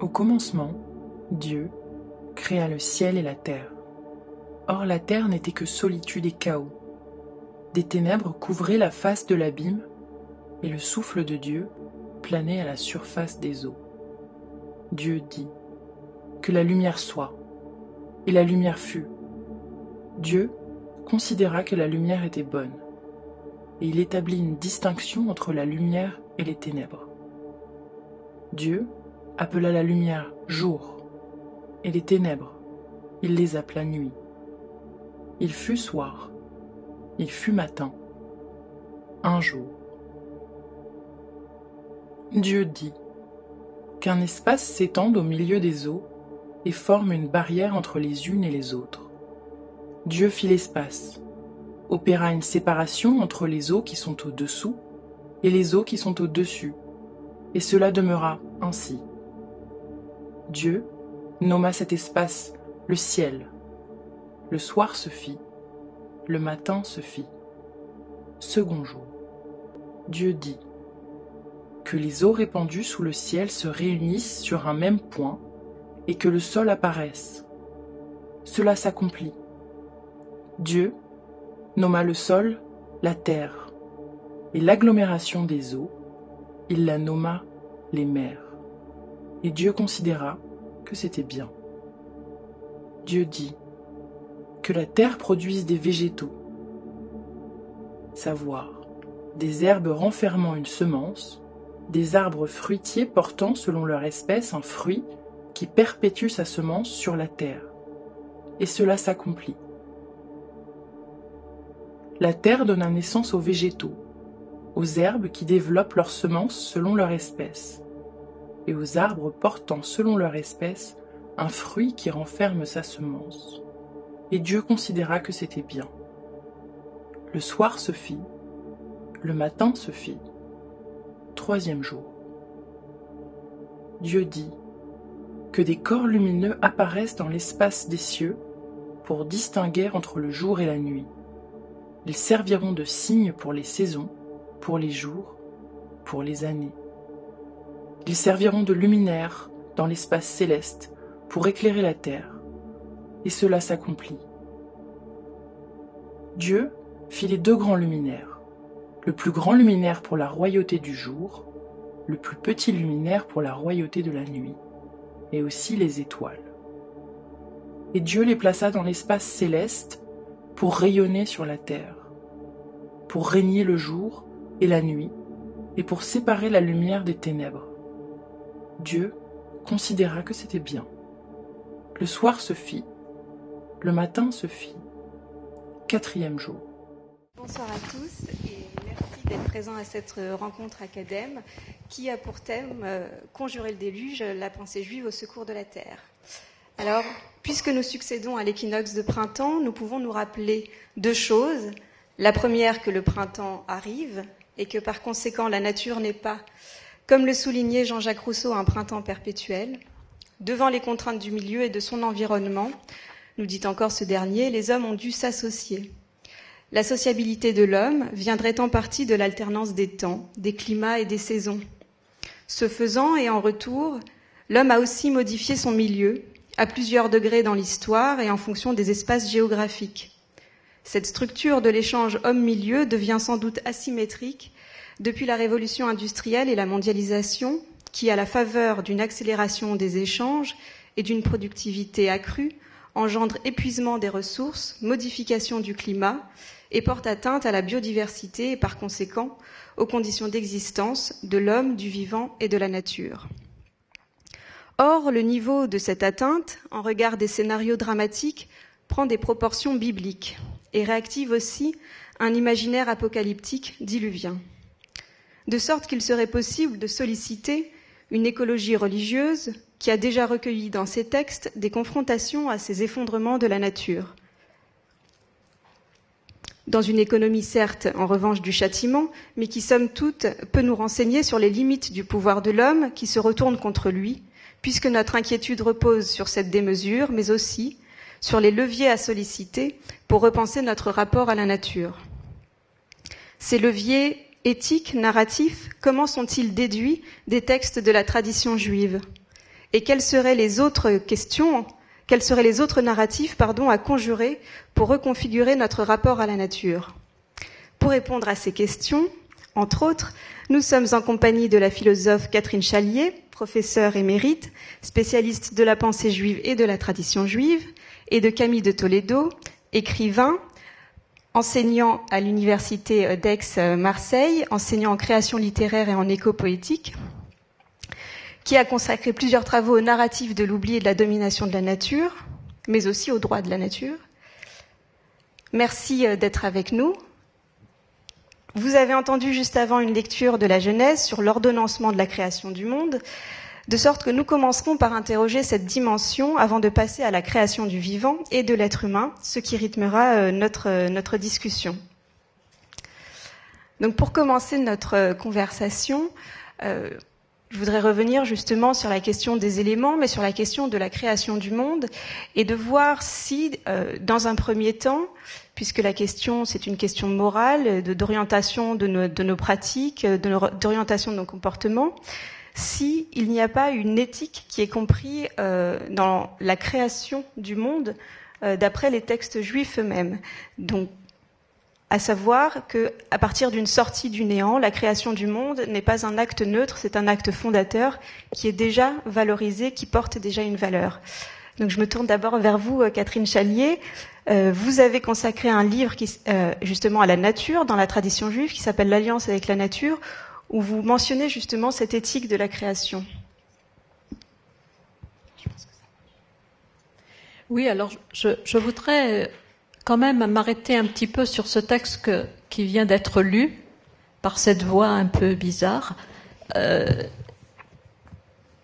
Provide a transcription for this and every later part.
Au commencement, Dieu créa le ciel et la terre. Or la terre n'était que solitude et chaos. Des ténèbres couvraient la face de l'abîme, et le souffle de Dieu planait à la surface des eaux. Dieu dit « Que la lumière soit », et la lumière fut. Dieu considéra que la lumière était bonne, et il établit une distinction entre la lumière et les ténèbres. Dieu appela la lumière jour, et les ténèbres, il les appela nuit. Il fut soir, il fut matin, un jour. Dieu dit qu'un espace s'étende au milieu des eaux et forme une barrière entre les unes et les autres. Dieu fit l'espace, opéra une séparation entre les eaux qui sont au-dessous et les eaux qui sont au-dessus, et cela demeura ainsi. Dieu nomma cet espace le ciel. Le soir se fit, le matin se fit. Second jour. Dieu dit que les eaux répandues sous le ciel se réunissent sur un même point et que le sol apparaisse. Cela s'accomplit. Dieu nomma le sol la terre, et l'agglomération des eaux, il la nomma les mers. Et Dieu considéra que c'était bien. Dieu dit que la terre produise des végétaux, savoir des herbes renfermant une semence, des arbres fruitiers portant selon leur espèce un fruit qui perpétue sa semence sur la terre. Et cela s'accomplit. La terre donna naissance aux végétaux, aux herbes qui développent leurs semences selon leur espèce, et aux arbres portant selon leur espèce un fruit qui renferme sa semence. Et Dieu considéra que c'était bien. Le soir se fit, le matin se fit, troisième jour. Dieu dit que des corps lumineux apparaissent dans l'espace des cieux pour distinguer entre le jour et la nuit. Ils serviront de signes pour les saisons, pour les jours, pour les années. Ils serviront de luminaires dans l'espace céleste pour éclairer la terre, et cela s'accomplit. Dieu fit les deux grands luminaires, le plus grand luminaire pour la royauté du jour, le plus petit luminaire pour la royauté de la nuit, et aussi les étoiles. Et Dieu les plaça dans l'espace céleste pour rayonner sur la terre, pour régner le jour et la nuit, et pour séparer la lumière des ténèbres. Dieu considéra que c'était bien. Le soir se fit, le matin se fit, quatrième jour. Bonsoir à tous et merci d'être présents à cette rencontre acadème qui a pour thème Conjurer le déluge, la pensée juive au secours de la terre. Alors, puisque nous succédons à l'équinoxe de printemps, nous pouvons nous rappeler deux choses. La première, que le printemps arrive et que par conséquent la nature n'est pas, comme le soulignait Jean-Jacques Rousseau, un printemps perpétuel. Devant les contraintes du milieu et de son environnement, nous dit encore ce dernier, les hommes ont dû s'associer. La sociabilité de l'homme viendrait en partie de l'alternance des temps, des climats et des saisons. Ce faisant, et en retour, l'homme a aussi modifié son milieu, à plusieurs degrés dans l'histoire et en fonction des espaces géographiques. Cette structure de l'échange homme-milieu devient sans doute asymétrique depuis la révolution industrielle et la mondialisation, qui, à la faveur d'une accélération des échanges et d'une productivité accrue, engendre épuisement des ressources, modification du climat et porte atteinte à la biodiversité et par conséquent aux conditions d'existence de l'homme, du vivant et de la nature. Or, le niveau de cette atteinte, en regard des scénarios dramatiques, prend des proportions bibliques et réactive aussi un imaginaire apocalyptique diluvien. De sorte qu'il serait possible de solliciter une écologie religieuse qui a déjà recueilli dans ses textes des confrontations à ces effondrements de la nature. Dans une économie certes, en revanche, du châtiment, mais qui, somme toute, peut nous renseigner sur les limites du pouvoir de l'homme qui se retourne contre lui, puisque notre inquiétude repose sur cette démesure, mais aussi sur les leviers à solliciter pour repenser notre rapport à la nature. Ces leviers éthiques, narratifs, comment sont-ils déduits des textes de la tradition juive ? Et quels seraient les autres narratifs à conjurer pour reconfigurer notre rapport à la nature? Pour répondre à ces questions, entre autres, nous sommes en compagnie de la philosophe Catherine Chalier, professeure émérite, spécialiste de la pensée juive et de la tradition juive, et de Camille de Toledo, écrivain, enseignant à l'université d'Aix-Marseille, enseignant en création littéraire et en éco-poétique, qui a consacré plusieurs travaux au narratif de l'oubli et de la domination de la nature, mais aussi aux droits de la nature. Merci d'être avec nous. Vous avez entendu juste avant une lecture de la Genèse sur l'ordonnancement de la création du monde, de sorte que nous commencerons par interroger cette dimension avant de passer à la création du vivant et de l'être humain, ce qui rythmera notre discussion. Donc pour commencer notre conversation, je voudrais revenir justement sur la question des éléments, mais sur la question de la création du monde, et de voir si, dans un premier temps, puisque la question, c'est une question morale, d'orientation de nos pratiques, d'orientation de nos comportements, si il n'y a pas une éthique qui est comprise dans la création du monde d'après les textes juifs eux-mêmes. Donc, à savoir que, à partir d'une sortie du néant, la création du monde n'est pas un acte neutre, c'est un acte fondateur qui est déjà valorisé, qui porte déjà une valeur. Donc je me tourne d'abord vers vous, Catherine Chalier. Vous avez consacré un livre justement à la nature dans la tradition juive qui s'appelle L'Alliance avec la nature, où vous mentionnez justement cette éthique de la création. Oui, alors je voudrais quand même m'arrêter un petit peu sur ce texte qui vient d'être lu par cette voix un peu bizarre,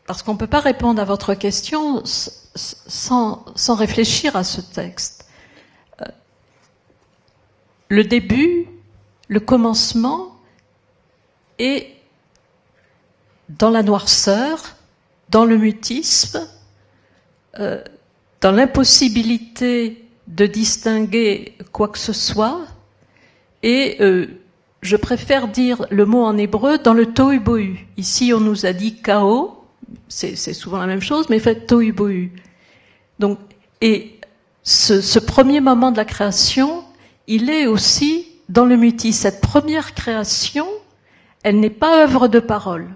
parce qu'on ne peut pas répondre à votre question sans réfléchir à ce texte. Le début, le commencement est dans la noirceur, dans le mutisme, dans l'impossibilité de distinguer quoi que ce soit, et je préfère dire le mot en hébreu dans le tohu bohu. Ici, on nous a dit chaos, c'est souvent la même chose, mais fait tohu bohu. Donc, et ce premier moment de la création, il est aussi dans le mutisme. Cette première création, elle n'est pas œuvre de parole.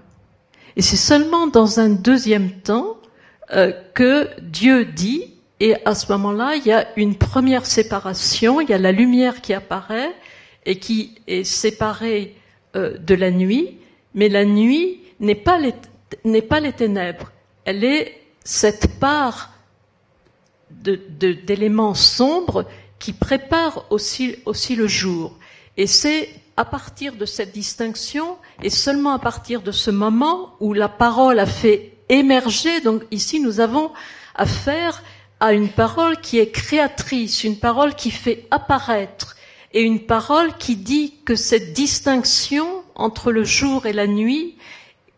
Et c'est seulement dans un deuxième temps que Dieu dit, et à ce moment-là, il y a une première séparation, il y a la lumière qui apparaît et qui est séparée de la nuit, mais la nuit n'est pas les ténèbres, elle est cette part d'éléments sombres qui préparent aussi le jour. Et c'est à partir de cette distinction, et seulement à partir de ce moment où la parole a fait émerger, donc ici nous avons affaire à une parole qui est créatrice, une parole qui fait apparaître, et une parole qui dit que cette distinction entre le jour et la nuit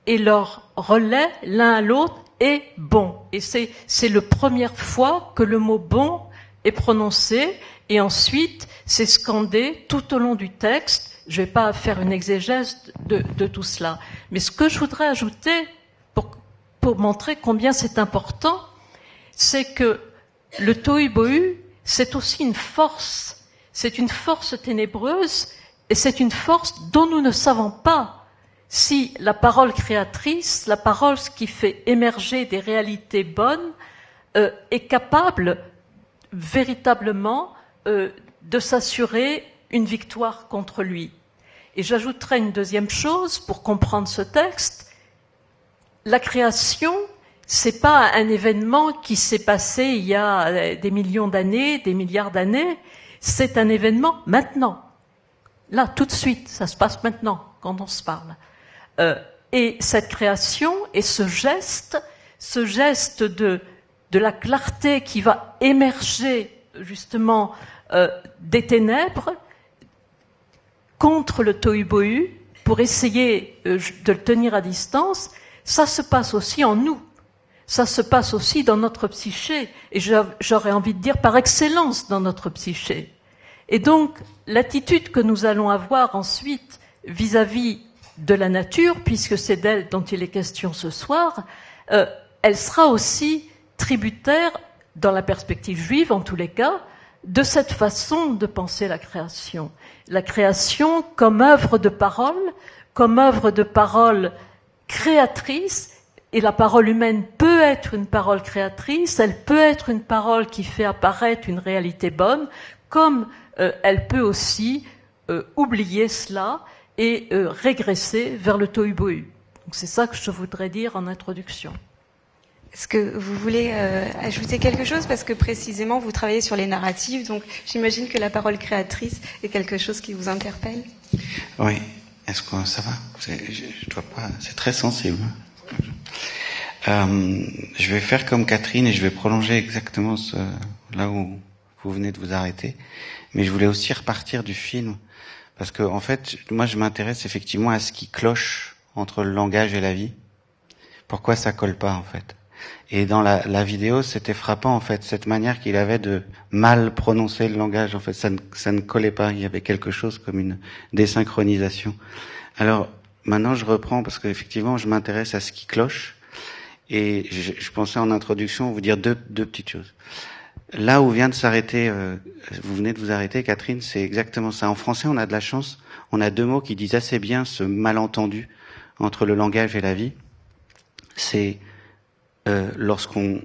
et leur relais l'un à l'autre est bon. Et c'est la première fois que le mot bon est prononcé, et ensuite c'est scandé tout au long du texte. Je ne vais pas faire une exégèse de tout cela. Mais ce que je voudrais ajouter pour montrer combien c'est important, c'est que le tohu bohu, c'est aussi une force. C'est une force ténébreuse, et c'est une force dont nous ne savons pas si la parole créatrice, la parole qui fait émerger des réalités bonnes, est capable véritablement de s'assurer une victoire contre lui. Et j'ajouterai une deuxième chose pour comprendre ce texte. La création, c'est pas un événement qui s'est passé il y a des millions d'années, des milliards d'années. C'est un événement maintenant. Là, tout de suite, ça se passe maintenant, quand on se parle. Et cette création et ce geste de la clarté qui va émerger justement des ténèbres contre le tohu bohu pour essayer de le tenir à distance, ça se passe aussi en nous. Ça se passe aussi dans notre psyché, et j'aurais envie de dire par excellence dans notre psyché. Et donc, l'attitude que nous allons avoir ensuite vis-à-vis de la nature, puisque c'est d'elle dont il est question ce soir, elle sera aussi tributaire, dans la perspective juive en tous les cas, de cette façon de penser la création. La création comme œuvre de parole créatrice, et la parole humaine peut être une parole créatrice, elle peut être une parole qui fait apparaître une réalité bonne, comme elle peut aussi oublier cela et régresser vers le tohu-bohu. Donc c'est ça que je voudrais dire en introduction. Est-ce que vous voulez ajouter quelque chose? Parce que précisément, vous travaillez sur les narratives, donc j'imagine que la parole créatrice est quelque chose qui vous interpelle. Oui. Est-ce que ça va? Je dois pas. C'est très sensible. Je vais faire comme Catherine et je vais prolonger exactement là où vous venez de vous arrêter. Mais je voulais aussi repartir du film parce que en fait, moi, je m'intéresse effectivement à ce qui cloche entre le langage et la vie. Pourquoi ça colle pas en fait? Et dans la vidéo, c'était frappant en fait cette manière qu'il avait de mal prononcer le langage. En fait, ça ne collait pas. Il y avait quelque chose comme une désynchronisation. Alors maintenant, je reprends parce qu'effectivement, je m'intéresse à ce qui cloche. Et je pensais en introduction vous dire deux petites choses. Là où vient de s'arrêter, vous venez de vous arrêter, Catherine, c'est exactement ça. En français, on a de la chance. On a deux mots qui disent assez bien ce malentendu entre le langage et la vie. C'est lorsqu'on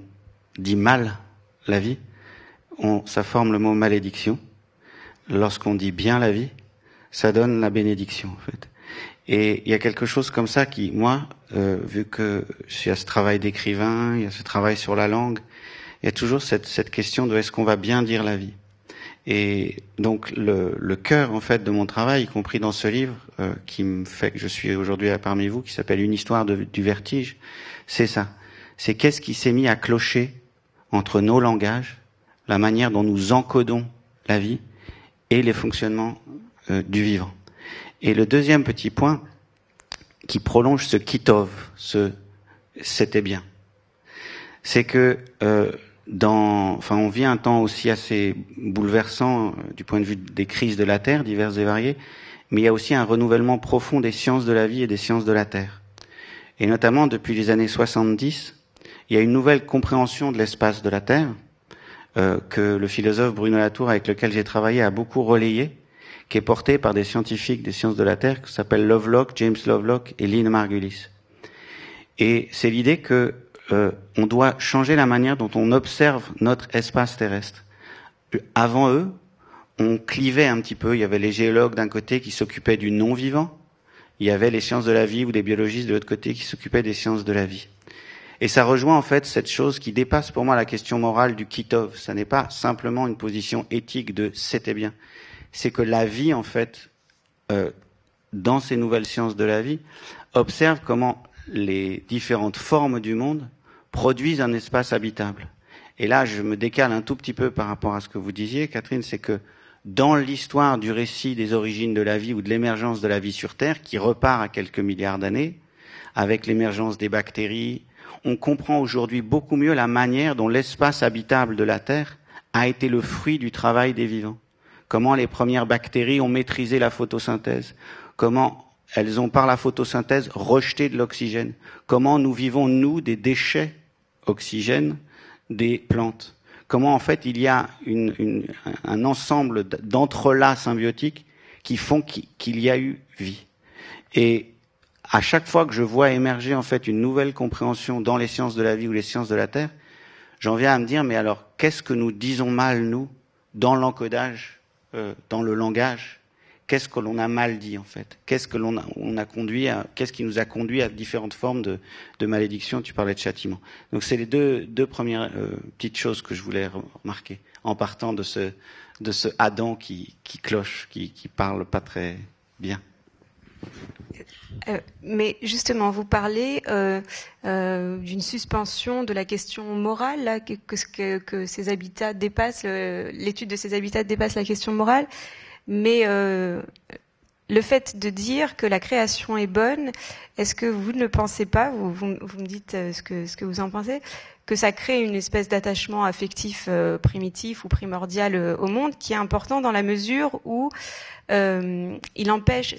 dit mal la vie, ça forme le mot malédiction. Lorsqu'on dit bien la vie, ça donne la bénédiction, en fait. Et il y a quelque chose comme ça qui, moi, vu que il y a ce travail d'écrivain, il y a ce travail sur la langue, il y a toujours cette question de est-ce qu'on va bien dire la vie. Et donc le cœur, en fait, de mon travail, y compris dans ce livre qui me fait que je suis aujourd'hui là parmi vous, qui s'appelle Une histoire du vertige, c'est ça. C'est qu'est-ce qui s'est mis à clocher entre nos langages, la manière dont nous encodons la vie et les fonctionnements du vivant. Et le deuxième petit point qui prolonge ce kitov, c'était bien, c'est que on vit un temps aussi assez bouleversant du point de vue des crises de la Terre, diverses et variées, mais il y a aussi un renouvellement profond des sciences de la vie et des sciences de la Terre. Et notamment depuis les années 70, il y a une nouvelle compréhension de l'espace de la Terre que le philosophe Bruno Latour, avec lequel j'ai travaillé, a beaucoup relayé, qui est porté par des scientifiques des sciences de la Terre qui s'appellent Lovelock, James Lovelock et Lynn Margulis. Et c'est l'idée que on doit changer la manière dont on observe notre espace terrestre. Avant eux, on clivait un petit peu. Il y avait les géologues d'un côté qui s'occupaient du non-vivant. Il y avait les sciences de la vie ou des biologistes de l'autre côté qui s'occupaient des sciences de la vie. Et ça rejoint en fait cette chose qui dépasse pour moi la question morale du kitov. Ça n'est pas simplement une position éthique de c'était bien. C'est que la vie, en fait, dans ces nouvelles sciences de la vie, observe comment les différentes formes du monde produisent un espace habitable. Et là, je me décale un tout petit peu par rapport à ce que vous disiez, Catherine, c'est que dans l'histoire du récit des origines de la vie ou de l'émergence de la vie sur Terre, qui repart à quelques milliards d'années, avec l'émergence des bactéries, on comprend aujourd'hui beaucoup mieux la manière dont l'espace habitable de la Terre a été le fruit du travail des vivants. Comment les premières bactéries ont maîtrisé la photosynthèse, comment elles ont par la photosynthèse rejeté de l'oxygène, comment nous vivons, nous, des déchets oxygène des plantes, comment en fait il y a un ensemble d'entrelacs symbiotiques qui font qu'il y a eu vie. Et à chaque fois que je vois émerger en fait une nouvelle compréhension dans les sciences de la vie ou les sciences de la Terre, j'en viens à me dire, mais alors qu'est-ce que nous disons mal, nous, dans l'encodage, dans le langage? Qu'est-ce que l'on a mal dit en fait? Qu'est-ce que qu'est-ce qui nous a conduit à différentes formes de malédiction? Tu parlais de châtiment. Donc c'est les deux premières petites choses que je voulais remarquer en partant de ce Adam qui cloche, qui parle pas très bien. Mais justement, vous parlez d'une suspension de la question morale, là, que ces habitats dépassent, l'étude de ces habitats dépasse la question morale. Mais le fait de dire que la création est bonne, est-ce que vous ne pensez pas, vous me dites ce que vous en pensez, que ça crée une espèce d'attachement affectif primitif ou primordial au monde qui est important dans la mesure où il empêche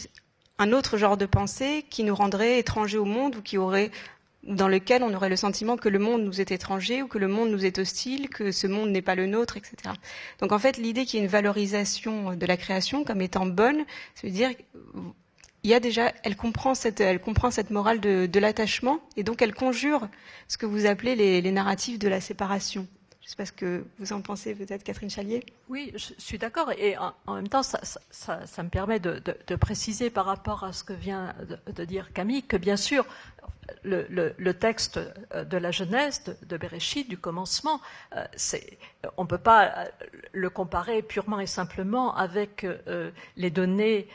un autre genre de pensée qui nous rendrait étrangers au monde ou qui aurait dans lequel on aurait le sentiment que le monde nous est étranger ou que le monde nous est hostile, que ce monde n'est pas le nôtre, etc. Donc en fait, l'idée qu'il y ait une valorisation de la création comme étant bonne, ça veut dire il y a déjà, elle comprend cette morale de l'attachement, et donc elle conjure ce que vous appelez les narratifs de la séparation. Je ne sais pas ce que vous en pensez peut-être, Catherine Chalier. Oui, je suis d'accord, et en même temps, ça me permet de préciser par rapport à ce que vient de dire Camille, que bien sûr, le texte de la Genèse, de Bereshit, du commencement, on ne peut pas le comparer purement et simplement avec les données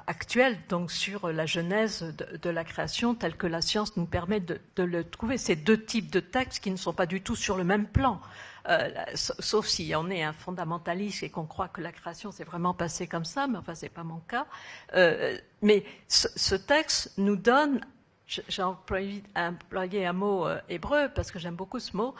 actuelles, donc sur la genèse de la création, telle que la science nous permet de le trouver. C'est deux types de textes qui ne sont pas du tout sur le même plan. Sauf si on est un fondamentaliste et qu'on croit que la création s'est vraiment passée comme ça, mais enfin c'est pas mon cas. Mais ce texte nous donne, j'ai employé un mot hébreu parce que j'aime beaucoup ce mot,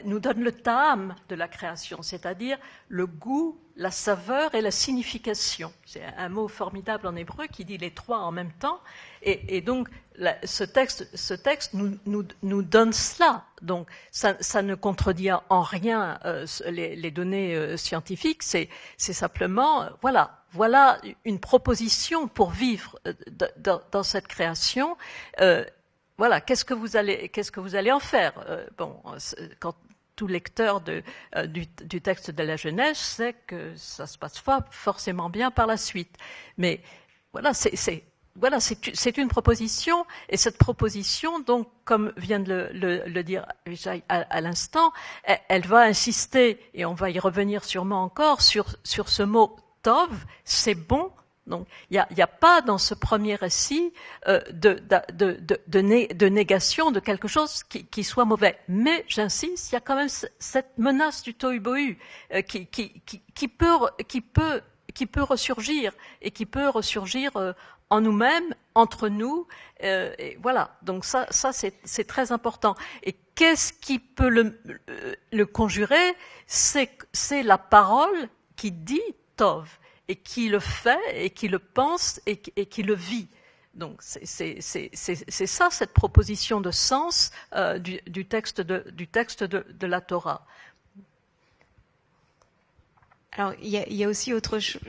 nous donne le ta'am de la création, c'est-à-dire le goût, la saveur et la signification. C'est un mot formidable en hébreu qui dit les trois en même temps, et donc ce texte nous donne cela. Donc ça ne contredit en rien les données scientifiques, c'est simplement voilà une proposition pour vivre dans cette création. Voilà, qu'est-ce que vous allez en faire? Quand tout lecteur du texte de la Genèse sait que ça se passe pas forcément bien par la suite. Mais voilà, c'est une proposition, et cette proposition, donc, comme vient de le dire Vijay à l'instant, elle va insister, et on va y revenir sûrement encore, sur ce mot tov, c'est bon. Donc, il y a pas dans ce premier récit de négation de quelque chose qui soit mauvais. Mais j'insiste, il y a quand même cette menace du tohu-bohu qui peut ressurgir, et qui peut ressurgir en nous-mêmes, entre nous. Et voilà. Donc ça c'est très important. Et qu'est-ce qui peut le conjurer? C'est la parole qui dit tov, et qui le fait, et qui le pense, et qui le vit. Donc c'est ça, cette proposition de sens du texte de la Torah. Alors il y a aussi autre chose.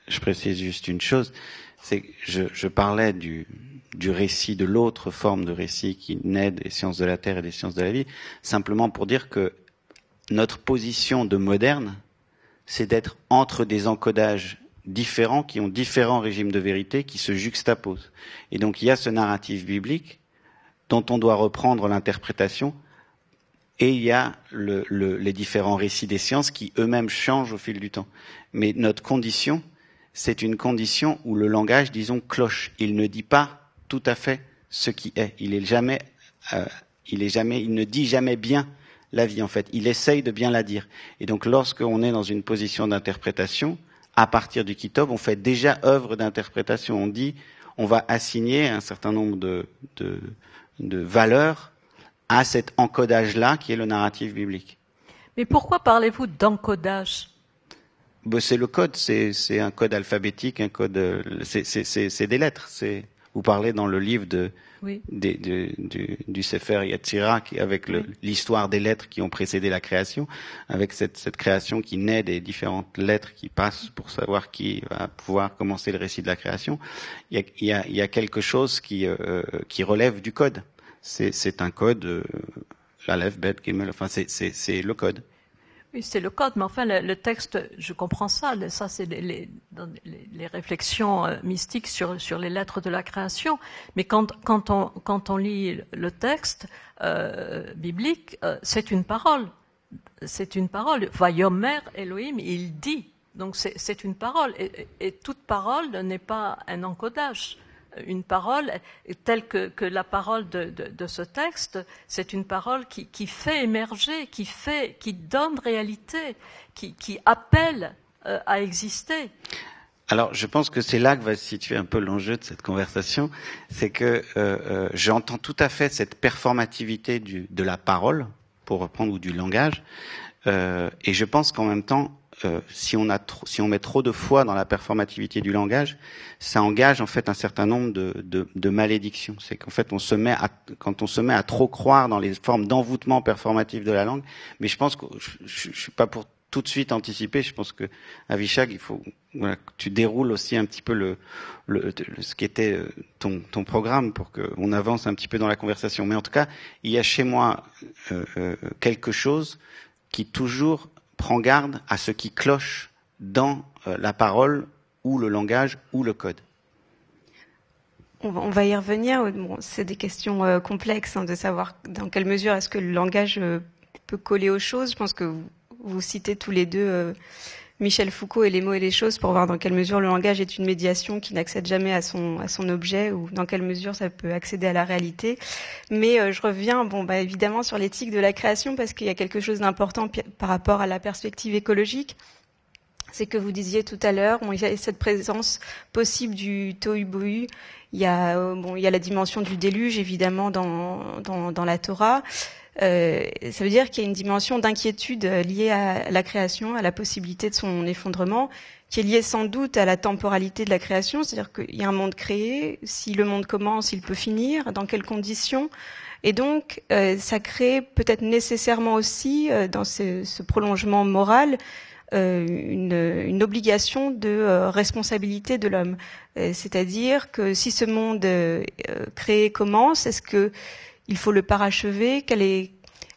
Je précise juste une chose, c'est que je parlais du récit, de l'autre forme de récit qui naît des sciences de la terre et des sciences de la vie, simplement pour dire que notre position de moderne, c'est d'être entre des encodages différents, qui ont différents régimes de vérité, qui se juxtaposent. Et donc il y a ce narratif biblique dont on doit reprendre l'interprétation, et il y a les différents récits des sciences qui eux-mêmes changent au fil du temps. Mais notre condition, c'est une condition où le langage, disons, cloche. Il ne dit pas tout à fait ce qui est. Il ne dit jamais bien la vie, en fait. Il essaye de bien la dire. Et donc, lorsqu'on est dans une position d'interprétation, à partir du Kitov, on fait déjà œuvre d'interprétation. On dit, on va assigner un certain nombre de valeurs à cet encodage-là, qui est le narratif biblique. Mais pourquoi parlez-vous d'encodage? C'est le code, c'est un code alphabétique, un code, c'est des lettres. Vous parlez dans le livre du Sefer Yetzira, avec l'histoire des lettres qui ont précédé la création, avec cette création qui naît des différentes lettres qui passent pour savoir qui va pouvoir commencer le récit de la création. Il y a quelque chose qui relève du code. C'est un code, Aleph, Bet, Gimel, enfin c'est le code. Oui, c'est le code, mais enfin le texte, je comprends ça. Ça, c'est les réflexions mystiques sur les lettres de la création. Mais quand on lit le texte biblique, c'est une parole. C'est une parole. Vayomer Elohim, il dit. Donc c'est une parole. Et toute parole n'est pas un encodage. Une parole telle que la parole de ce texte, c'est une parole qui fait émerger, qui donne réalité, qui appelle à exister. Alors, je pense que c'est là que va se situer un peu l'enjeu de cette conversation, c'est que j'entends tout à fait cette performativité de la parole, pour reprendre, ou du langage, et je pense qu'en même temps, si on met trop de foi dans la performativité du langage, ça engage en fait un certain nombre de malédictions. C'est qu'en fait quand on se met à trop croire dans les formes d'envoûtement performatif de la langue, mais je pense que je suis pas pour tout de suite anticiper. Je pense que Avishag, il faut que tu déroules aussi un petit peu ce qui était ton programme pour qu'on avance un petit peu dans la conversation. Mais en tout cas, il y a chez moi quelque chose qui toujours prend garde à ce qui cloche dans la parole ou le langage ou le code. On va y revenir. Bon, c'est des questions complexes de savoir dans quelle mesure est-ce que le langage peut coller aux choses. Je pense que vous citez tous les deux Michel Foucault et Les mots et les choses pour voir dans quelle mesure le langage est une médiation qui n'accède jamais à son objet ou dans quelle mesure ça peut accéder à la réalité. Mais je reviens évidemment sur l'éthique de la création parce qu'il y a quelque chose d'important par rapport à la perspective écologique. C'est que vous disiez tout à l'heure, il y a cette présence possible du tohu-bohu. Il y a la dimension du déluge évidemment dans la Torah. Ça veut dire qu'il y a une dimension d'inquiétude liée à la création, à la possibilité de son effondrement, qui est liée sans doute à la temporalité de la création, c'est-à-dire qu'il y a un monde créé, si le monde commence, il peut finir, dans quelles conditions. Et donc, ça crée peut-être nécessairement aussi, dans ce prolongement moral, une obligation de responsabilité de l'homme. C'est-à-dire que si ce monde créé commence, est-ce que il faut le parachever?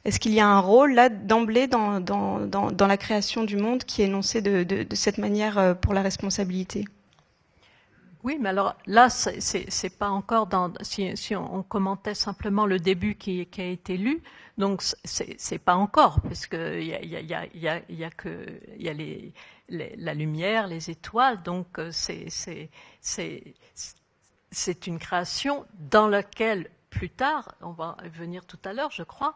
Est-ce qu'il y a un rôle là d'emblée dans la création du monde qui est énoncé de cette manière pour la responsabilité? Oui, mais alors là, c'est pas encore si on commentait simplement le début qui a été lu, donc c'est pas encore, parce que il y a la lumière, les étoiles, donc c'est une création dans laquelle plus tard, on va y venir tout à l'heure, je crois,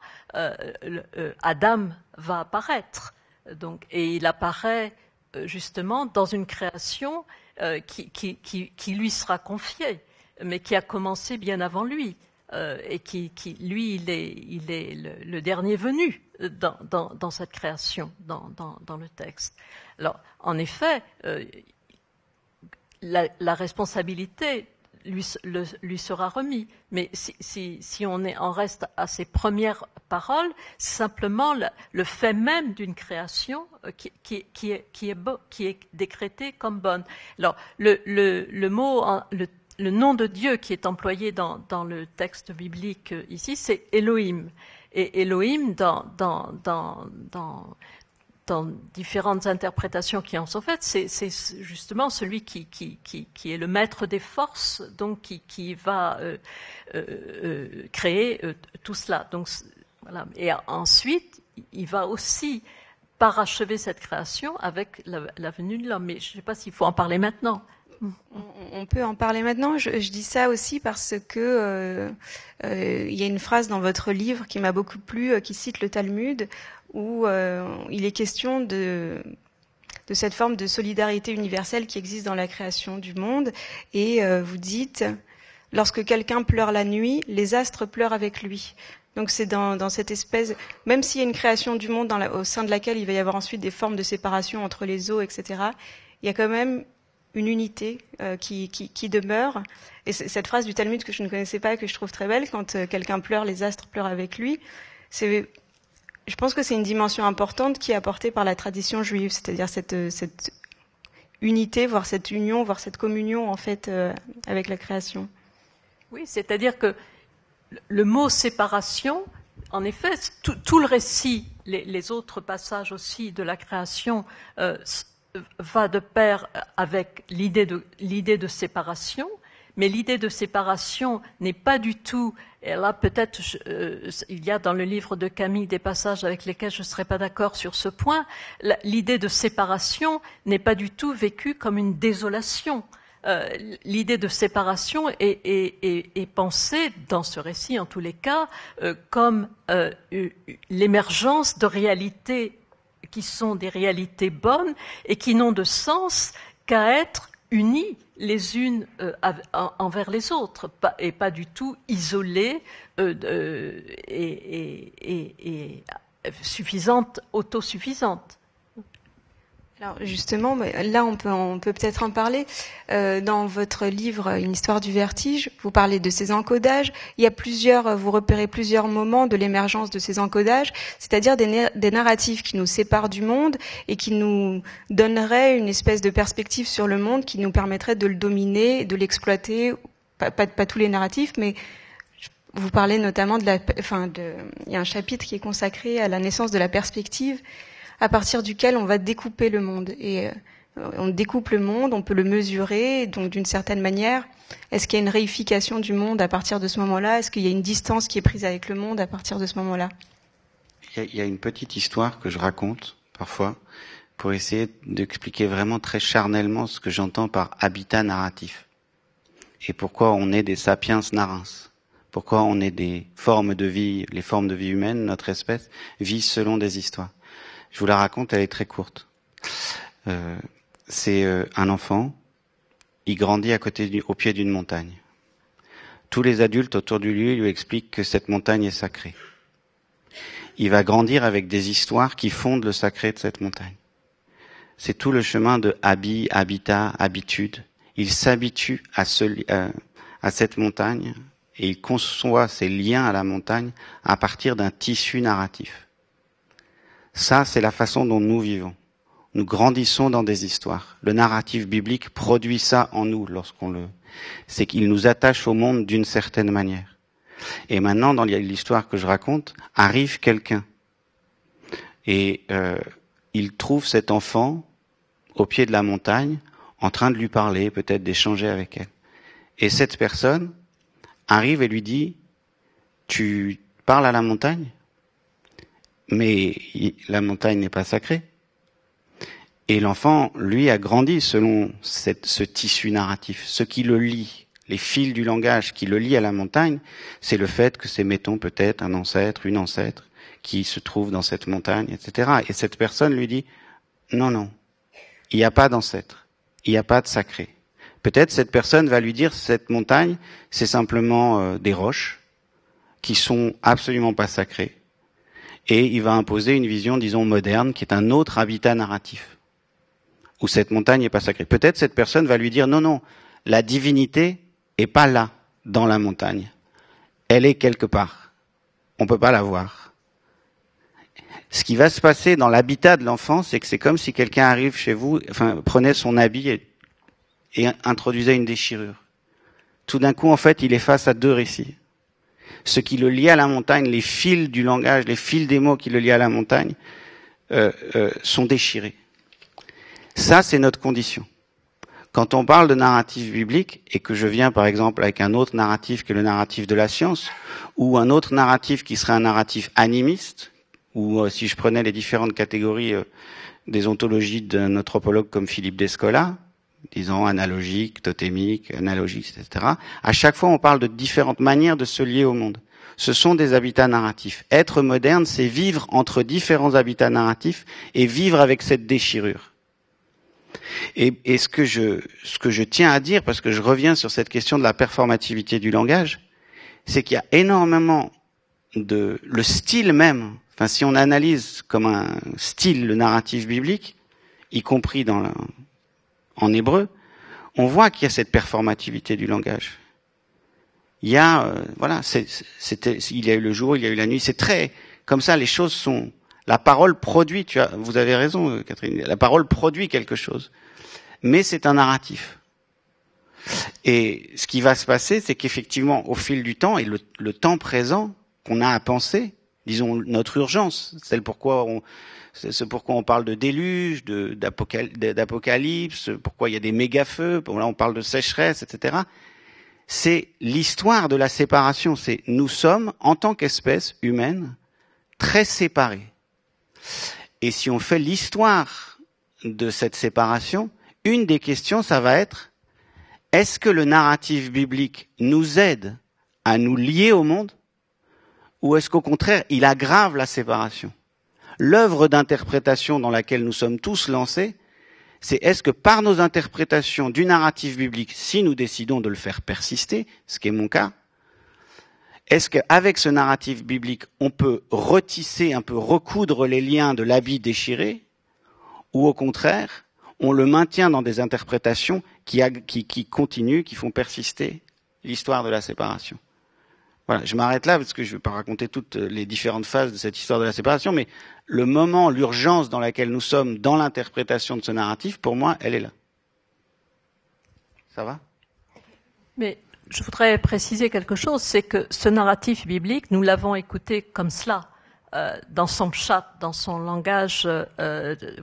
Adam va apparaître. Donc, et il apparaît justement dans une création qui lui sera confiée, mais qui a commencé bien avant lui, et qui lui, il est le dernier venu dans cette création, dans le texte. Alors, en effet, la responsabilité lui sera remis. Mais si on reste à ses premières paroles, c'est simplement le fait même d'une création qui est décrétée comme bonne. Alors, le mot, le nom de Dieu qui est employé dans le texte biblique ici, c'est Elohim. Et Elohim, dans différentes interprétations qui en sont faites, c'est justement celui qui est le maître des forces, donc qui va créer tout cela. Donc voilà. Et ensuite, il va aussi parachever cette création avec la venue de l'homme. Mais je ne sais pas s'il faut en parler maintenant. On peut en parler maintenant. Je dis ça aussi parce que il y a une phrase dans votre livre qui m'a beaucoup plu, qui cite le Talmud, où il est question de cette forme de solidarité universelle qui existe dans la création du monde. Et vous dites, lorsque quelqu'un pleure la nuit, les astres pleurent avec lui. Donc c'est dans cette espèce, même s'il y a une création du monde au sein de laquelle il va y avoir ensuite des formes de séparation entre les eaux, etc., il y a quand même une unité qui demeure. Et cette phrase du Talmud que je ne connaissais pas et que je trouve très belle, quand quelqu'un pleure, les astres pleurent avec lui, je pense que c'est une dimension importante qui est apportée par la tradition juive, c'est-à-dire cette unité, voire cette union, voire cette communion en fait avec la création. Oui, c'est-à-dire que le mot séparation, en effet, tout le récit, les autres passages aussi de la création va de pair avec l'idée de séparation, mais l'idée de séparation n'est pas du tout, et là peut-être il y a dans le livre de Camille des passages avec lesquels je ne serais pas d'accord sur ce point, l'idée de séparation n'est pas du tout vécue comme une désolation. L'idée de séparation est pensée dans ce récit en tous les cas comme l'émergence de réalités qui sont des réalités bonnes et qui n'ont de sens qu'à être unies les unes envers les autres, et pas du tout isolées et suffisantes, autosuffisantes. Alors justement, là on peut peut-être en parler. Dans votre livre Une histoire du vertige, vous parlez de ces encodages. Il y a vous repérez plusieurs moments de l'émergence de ces encodages, c'est-à-dire des narratifs qui nous séparent du monde et qui nous donneraient une espèce de perspective sur le monde qui nous permettrait de le dominer, de l'exploiter. Pas tous les narratifs, mais vous parlez notamment il y a un chapitre qui est consacré à la naissance de la perspective, à partir duquel on va découper le monde. Et on découpe le monde, on peut le mesurer, donc d'une certaine manière, est-ce qu'il y a une réification du monde à partir de ce moment-là? Est-ce qu'il y a une distance qui est prise avec le monde à partir de ce moment-là? Il y a une petite histoire que je raconte parfois pour essayer d'expliquer vraiment très charnellement ce que j'entends par habitat narratif. Et pourquoi on est des sapiens narins. Pourquoi on est des formes de vie, les formes de vie humaines, notre espèce, vit selon des histoires. Je vous la raconte, elle est très courte. C'est un enfant, il grandit au pied d'une montagne. Tous les adultes autour de lui expliquent que cette montagne est sacrée. Il va grandir avec des histoires qui fondent le sacré de cette montagne. C'est tout le chemin de habitat, habitude. Il s'habitue à cette montagne et il conçoit ses liens à la montagne à partir d'un tissu narratif. Ça, c'est la façon dont nous vivons. Nous grandissons dans des histoires. Le narratif biblique produit ça en nous c'est qu'il nous attache au monde d'une certaine manière. Et maintenant, dans l'histoire que je raconte, arrive quelqu'un. Et il trouve cet enfant au pied de la montagne, en train de lui parler, peut-être d'échanger avec elle. Et cette personne arrive et lui dit, tu parles à la montagne ? Mais la montagne n'est pas sacrée. Et l'enfant, lui, a grandi selon ce tissu narratif. Ce qui le lie, les fils du langage qui le lie à la montagne, c'est le fait que c'est, mettons, peut-être un ancêtre, une ancêtre, qui se trouve dans cette montagne, etc. Et cette personne lui dit, non, il n'y a pas d'ancêtre, il n'y a pas de sacré. Peut-être cette personne va lui dire, cette montagne, c'est simplement des roches qui sont absolument pas sacrées. Et il va imposer une vision, disons, moderne, qui est un autre habitat narratif, où cette montagne n'est pas sacrée. Peut-être cette personne va lui dire, non, la divinité est pas là, dans la montagne. Elle est quelque part. On peut pas la voir. Ce qui va se passer dans l'habitat de l'enfant, c'est que c'est comme si quelqu'un arrive chez vous, prenait son habit et introduisait une déchirure. Tout d'un coup, en fait, il est face à deux récits. Ce qui le lie à la montagne, les fils du langage, les fils des mots qui le lient à la montagne, sont déchirés. Ça, c'est notre condition. Quand on parle de narratif biblique, et que je viens par exemple avec un autre narratif qui est le narratif de la science, ou un autre narratif qui serait un narratif animiste, ou si je prenais les différentes catégories des ontologies d'un anthropologue comme Philippe Descola, disons analogique, totémique, analogique, etc. À chaque fois, on parle de différentes manières de se lier au monde. Ce sont des habitats narratifs. Être moderne, c'est vivre entre différents habitats narratifs et vivre avec cette déchirure. Et ce que je tiens à dire, parce que je reviens sur cette question de la performativité du langage, c'est qu'il y a énormément le style même, si on analyse comme un style le narratif biblique, y compris en hébreu, on voit qu'il y a cette performativité du langage. Il y a, il y a eu le jour, il y a eu la nuit, c'est très, comme ça, les choses sont, la parole produit, vous avez raison, Catherine, la parole produit quelque chose. Mais c'est un narratif. Et ce qui va se passer, c'est qu'effectivement, au fil du temps, et le temps présent qu'on a à penser, disons notre urgence, c'est pourquoi on parle de déluge, d'apocalypse, pourquoi il y a des méga-feux, là on parle de sécheresse, etc. C'est l'histoire de la séparation. Nous sommes, en tant qu'espèce humaine, très séparés. Et si on fait l'histoire de cette séparation, une des questions, ça va être, est-ce que le narratif biblique nous aide à nous lier au monde, ou est-ce qu'au contraire, il aggrave la séparation ? L'œuvre d'interprétation dans laquelle nous sommes tous lancés, c'est est-ce que par nos interprétations du narratif biblique, si nous décidons de le faire persister, ce qui est mon cas, est-ce qu'avec ce narratif biblique, on peut retisser, un peu recoudre les liens de l'habit déchiré, ou au contraire, on le maintient dans des interprétations qui continuent, qui font persister l'histoire de la séparation. Voilà, je m'arrête là parce que je ne vais pas raconter toutes les différentes phases de cette histoire de la séparation, mais le moment, l'urgence dans laquelle nous sommes dans l'interprétation de ce narratif, pour moi, elle est là. Ça va ? Mais je voudrais préciser quelque chose, c'est que ce narratif biblique, nous l'avons écouté comme cela, dans son pshat, dans son langage,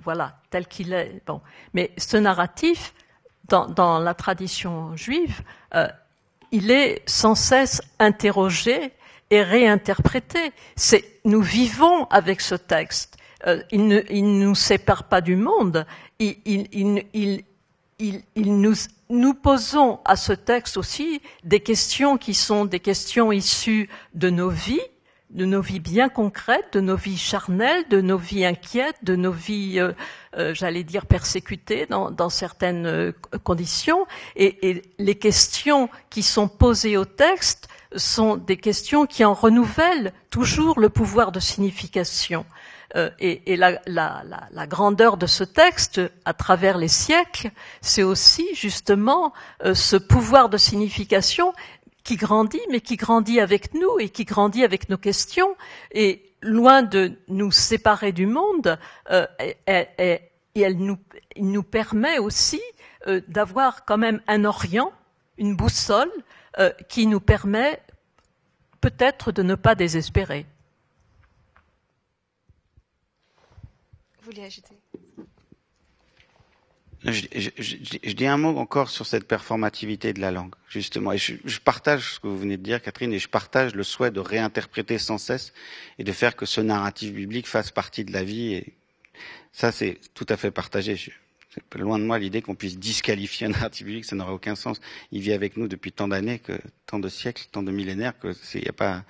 voilà, tel qu'il est. Bon, mais ce narratif, dans la tradition juive, il est sans cesse interrogé et réinterprété. Nous vivons avec ce texte. Il ne nous sépare pas du monde. Nous posons à ce texte aussi des questions qui sont des questions issues de nos vies bien concrètes, de nos vies charnelles, de nos vies inquiètes, de nos vies, j'allais dire, persécutées dans certaines conditions. Et les questions qui sont posées au texte sont des questions qui en renouvellent toujours le pouvoir de signification. Et la grandeur de ce texte, à travers les siècles, c'est aussi justement ce pouvoir de signification qui grandit, mais qui grandit avec nous et qui grandit avec nos questions. Et loin de nous séparer du monde, il nous permet aussi d'avoir quand même un orient, une boussole, qui nous permet peut-être de ne pas désespérer. Vous voulez ajouter ? Je dis un mot encore sur cette performativité de la langue, justement. Et je partage ce que vous venez de dire, Catherine, et je partage le souhait de réinterpréter sans cesse et de faire que ce narratif biblique fasse partie de la vie. Et ça, c'est tout à fait partagé. C'est loin de moi l'idée qu'on puisse disqualifier un narratif biblique, ça n'aurait aucun sens. Il vit avec nous depuis tant d'années, tant de siècles, tant de millénaires, que c'est pas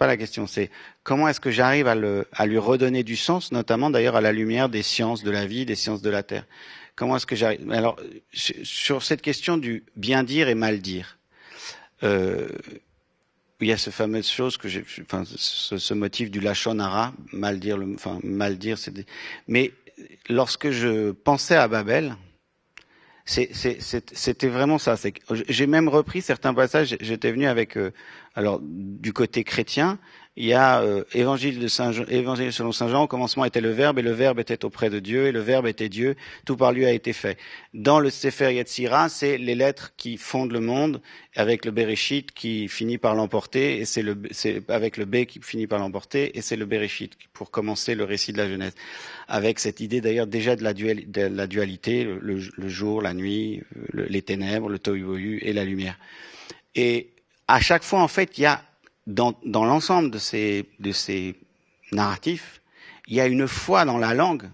la question. C'est comment est-ce que j'arrive à lui redonner du sens, notamment d'ailleurs à la lumière des sciences de la vie, des sciences de la terre. Comment est-ce que j'arrive? Alors, sur cette question du bien dire et mal dire, il y a ce fameuse chose ce motif du lachon hara, mal dire, mais lorsque je pensais à Babel, c'était vraiment ça. J'ai même repris certains passages. J'étais venu avec, alors du côté chrétien, il y a Évangile selon Saint Jean. Au commencement était le Verbe, et le Verbe était auprès de Dieu, et le Verbe était Dieu. Tout par lui a été fait. Dans le Sefer Yetzira, c'est les lettres qui fondent le monde, avec le Bereshit qui finit par l'emporter, et c'est avec le B qui finit par l'emporter, et c'est le Bereshit pour commencer le récit de la Genèse. Avec cette idée d'ailleurs déjà de la dualité, le jour, la nuit, les ténèbres, le tohu bohu et la lumière. Et à chaque fois, en fait, il y a dans l'ensemble de ces narratifs, il y a une foi dans la langue,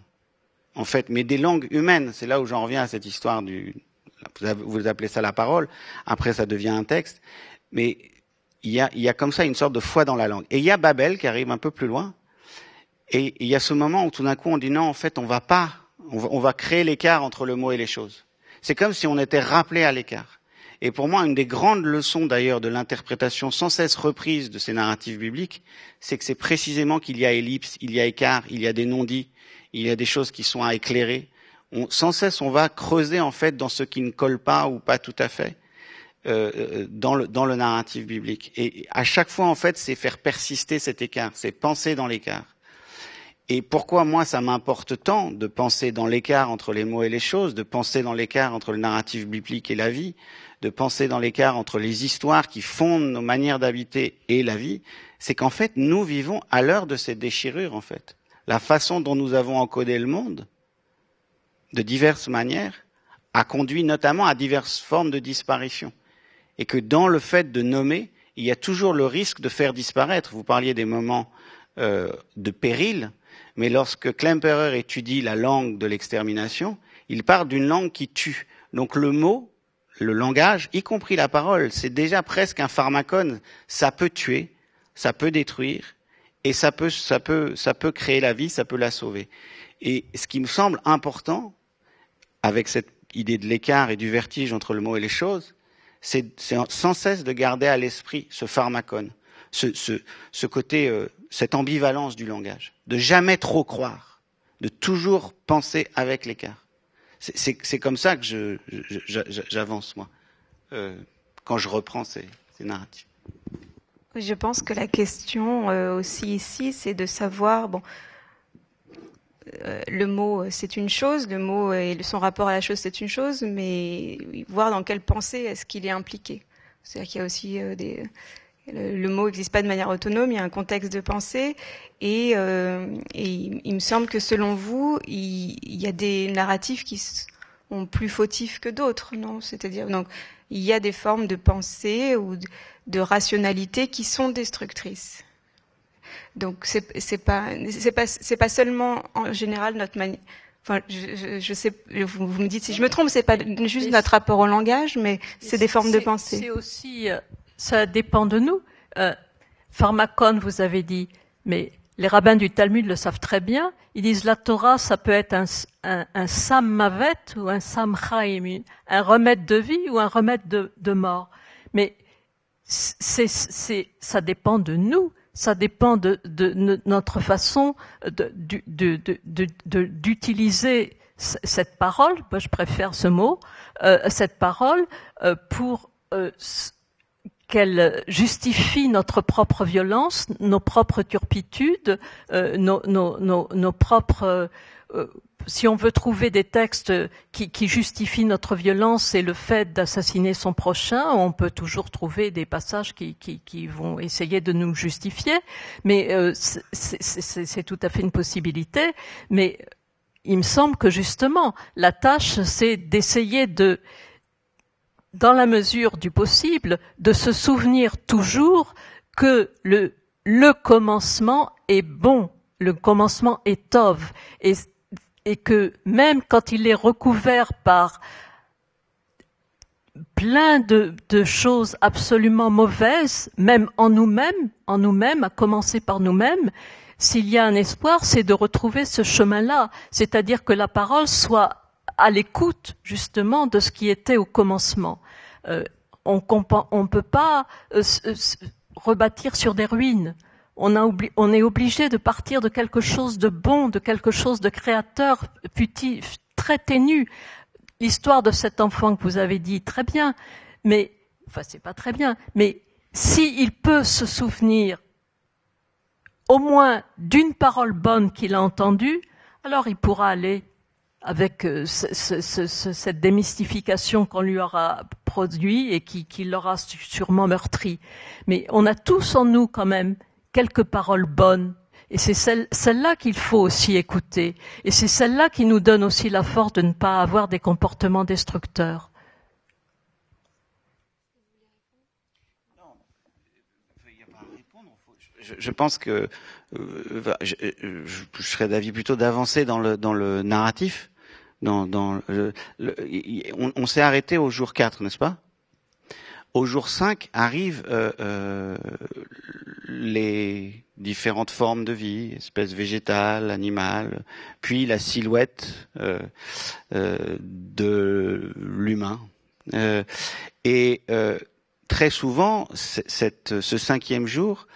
en fait, mais des langues humaines. C'est là où j'en reviens à cette histoire vous appelez ça la parole, après ça devient un texte, mais il y a comme ça une sorte de foi dans la langue. Et il y a Babel qui arrive un peu plus loin, et il y a ce moment où tout d'un coup on dit non, en fait, on va créer l'écart entre le mot et les choses. C'est comme si on était rappelé à l'écart. Et pour moi, une des grandes leçons d'ailleurs de l'interprétation sans cesse reprise de ces narratifs bibliques, c'est que c'est précisément qu'il y a ellipse, il y a écart, il y a des non-dits, il y a des choses qui sont à éclairer. Sans cesse, on va creuser en fait dans ce qui ne colle pas ou pas tout à fait dans le narratif biblique. Et à chaque fois, en fait, c'est faire persister cet écart, c'est penser dans l'écart. Et pourquoi moi ça m'importe tant de penser dans l'écart entre les mots et les choses, de penser dans l'écart entre le narratif biblique et la vie, de penser dans l'écart entre les histoires qui fondent nos manières d'habiter et la vie, c'est qu'en fait nous vivons à l'heure de ces déchirures en fait. La façon dont nous avons encodé le monde, de diverses manières, a conduit notamment à diverses formes de disparition. Et que dans le fait de nommer, il y a toujours le risque de faire disparaître. Vous parliez des moments de péril, mais lorsque Klemperer étudie la langue de l'extermination, il parle d'une langue qui tue. Donc le mot, le langage, y compris la parole, c'est déjà presque un pharmacone. Ça peut tuer, ça peut détruire, et ça peut créer la vie, ça peut la sauver. Et ce qui me semble important, avec cette idée de l'écart et du vertige entre le mot et les choses, c'est sans cesse de garder à l'esprit ce pharmacone, ce côté, cette ambivalence du langage, de jamais trop croire, de toujours penser avec l'écart. C'est comme ça que j'avance, moi, quand je reprends ces narratifs. Je pense que la question aussi ici, c'est de savoir, le mot c'est une chose, le mot et son rapport à la chose c'est une chose, mais voir dans quelle pensée est-ce qu'il est impliqué. C'est-à-dire qu'il y a aussi le mot n'existe pas de manière autonome, il y a un contexte de pensée, et il me semble que selon vous, il y a des narratifs qui sont plus fautifs que d'autres, non ? C'est-à-dire, donc, il y a des formes de pensée ou de rationalité qui sont destructrices. Donc c'est pas seulement en général notre manière. Enfin, je sais, vous me dites si je me trompe, c'est pas juste notre rapport au langage, mais c'est des formes de pensée. C'est aussi, ça dépend de nous. Pharmacon, vous avez dit, mais les rabbins du Talmud le savent très bien. Ils disent la Torah, ça peut être un sam mavet ou un sam chaim, un remède de vie ou un remède de mort. Mais ça dépend de nous. Ça dépend de notre façon d'utiliser cette parole. Moi, je préfère ce mot, cette parole, pour qu'elle justifie notre propre violence, nos propres turpitudes, nos propres. Si on veut trouver des textes qui justifient notre violence et le fait d'assassiner son prochain, on peut toujours trouver des passages qui vont essayer de nous justifier, mais c'est tout à fait une possibilité. Mais il me semble que justement, la tâche, c'est d'essayer dans la mesure du possible, de se souvenir toujours que le commencement est bon, le commencement est tov, et que même quand il est recouvert par plein de choses absolument mauvaises, même en nous-mêmes, à commencer par nous-mêmes, s'il y a un espoir, c'est de retrouver ce chemin-là, c'est-à-dire que la parole soit à l'écoute justement de ce qui était au commencement. On peut pas rebâtir sur des ruines. On est obligé de partir de quelque chose de bon, de quelque chose de créateur, futif, très ténu. L'histoire de cet enfant que vous avez dit, très bien, mais, enfin c'est pas très bien, mais s'il peut se souvenir au moins d'une parole bonne qu'il a entendue, alors il pourra aller avec cette démystification qu'on lui aura produit et qui l'aura sûrement meurtri. Mais on a tous en nous quand même quelques paroles bonnes, et c'est celle-là qu'il faut aussi écouter, et c'est celle-là qui nous donne aussi la force de ne pas avoir des comportements destructeurs. Non, il n'y a pas à répondre. Je pense que je serais d'avis plutôt d'avancer dans le narratif. On s'est arrêté au jour 4, n'est-ce pas ? Au jour 5 arrivent les différentes formes de vie, espèces végétales, animales, puis la silhouette de l'humain. Très souvent, ce 5e jour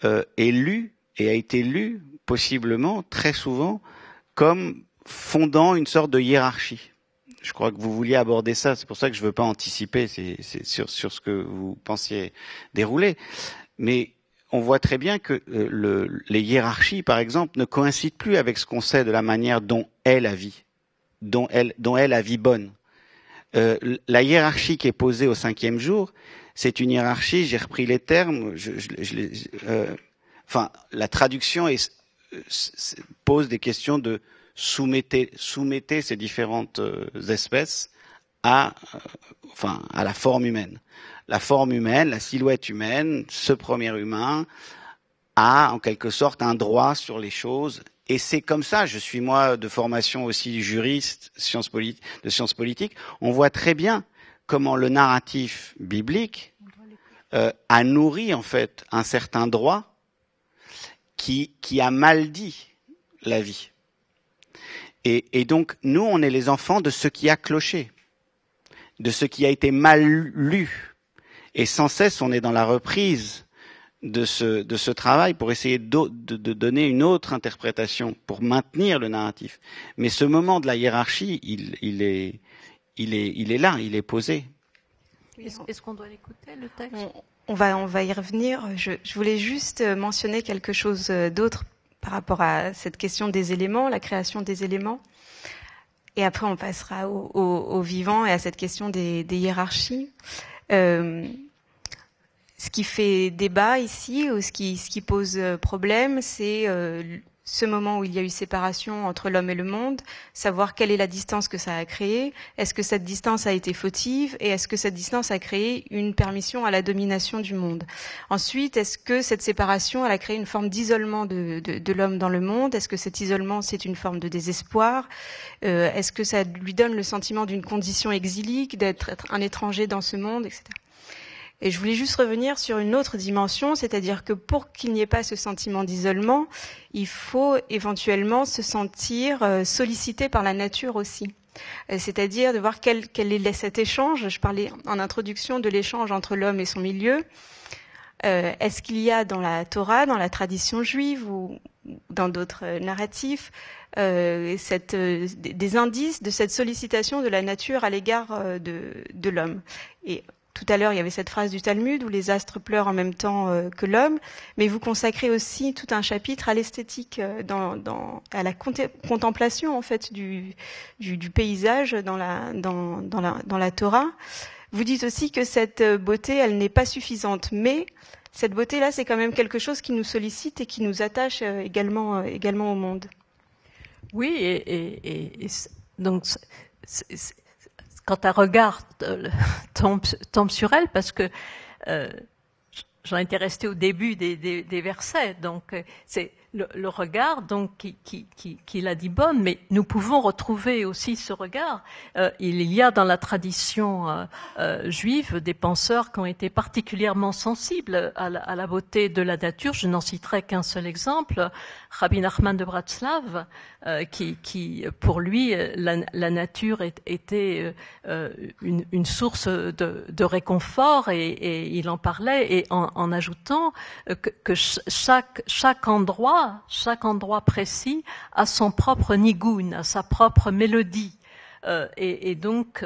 est lu et a été lu possiblement très souvent comme fondant une sorte de hiérarchie. Je crois que vous vouliez aborder ça, c'est pour ça que je ne veux pas anticiper c'est sur ce que vous pensiez dérouler. Mais on voit très bien que les hiérarchies, par exemple, ne coïncident plus avec ce qu'on sait de la manière dont est la vie, dont est la vie bonne. La hiérarchie qui est posée au 5e jour, c'est une hiérarchie, j'ai repris les termes, la traduction pose des questions de soumettez ces différentes espèces à la forme humaine. La forme humaine, la silhouette humaine, ce premier humain a en quelque sorte un droit sur les choses. Et c'est comme ça, je suis moi de formation aussi juriste, de sciences politiques, on voit très bien comment le narratif biblique a nourri en fait un certain droit qui a mal dit la vie. Et donc, nous, on est les enfants de ce qui a cloché, de ce qui a été mal lu. Et sans cesse, on est dans la reprise de ce travail pour essayer de donner une autre interprétation, pour maintenir le narratif. Mais ce moment de la hiérarchie, il est là, il est posé. Est-ce qu'on doit l'écouter, le texte? On va y revenir. Je voulais juste mentionner quelque chose d'autre par rapport à cette question des éléments, la création des éléments. Et après, on passera au vivant et à cette question des hiérarchies. Ce qui fait débat ici, ou ce qui pose problème, c'est ce moment où il y a eu séparation entre l'homme et le monde, savoir quelle est la distance que ça a créée, est-ce que cette distance a été fautive, et est-ce que cette distance a créé une permission à la domination du monde. Ensuite, est-ce que cette séparation, elle a créé une forme d'isolement de l'homme dans le monde, est-ce que cet isolement, c'est une forme de désespoir, est-ce que ça lui donne le sentiment d'une condition exilique, d'être un étranger dans ce monde, etc. Et je voulais juste revenir sur une autre dimension, c'est-à-dire que pour qu'il n'y ait pas ce sentiment d'isolement, il faut éventuellement se sentir sollicité par la nature aussi. C'est-à-dire de voir quel est cet échange. Je parlais en introduction de l'échange entre l'homme et son milieu. Est-ce qu'il y a dans la Torah, dans la tradition juive ou dans d'autres narratifs, des indices de cette sollicitation de la nature à l'égard de l'homme? Et tout à l'heure, il y avait cette phrase du Talmud où les astres pleurent en même temps que l'homme, mais vous consacrez aussi tout un chapitre à l'esthétique, à la contemplation en fait du paysage dans la Torah. Vous dites aussi que cette beauté, elle n'est pas suffisante, mais cette beauté-là, c'est quand même quelque chose qui nous sollicite et qui nous attache également au monde. Oui, et donc quand un regard tombe sur elle, parce que j'en étais restée au début des versets, donc c'est le regard donc qui l'a dit bonne, mais nous pouvons retrouver aussi ce regard. Il y a dans la tradition juive des penseurs qui ont été particulièrement sensibles à la beauté de la nature. Je n'en citerai qu'un seul exemple, Rabbi Nachman de Bratslav, qui pour lui la nature était une source de réconfort, et il en parlait, et en ajoutant que chaque endroit précis a son propre nigun, a sa propre mélodie. Et donc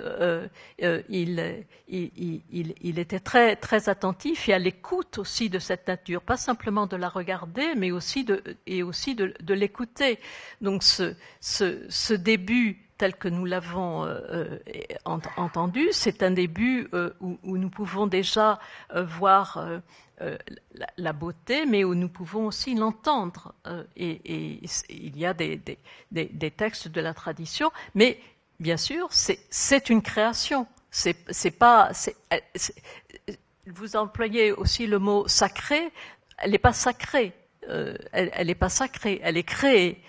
il était très très attentif et à l'écoute aussi de cette nature, pas simplement de la regarder, mais aussi de l'écouter. Donc ce début tel que nous l'avons entendu, c'est un début où nous pouvons déjà voir la beauté, mais où nous pouvons aussi l'entendre. Et il y a des textes de la tradition, mais bien sûr, c'est une création. Vous employez aussi le mot sacré. Elle n'est pas sacrée. Elle n'est pas sacrée. Elle est créée.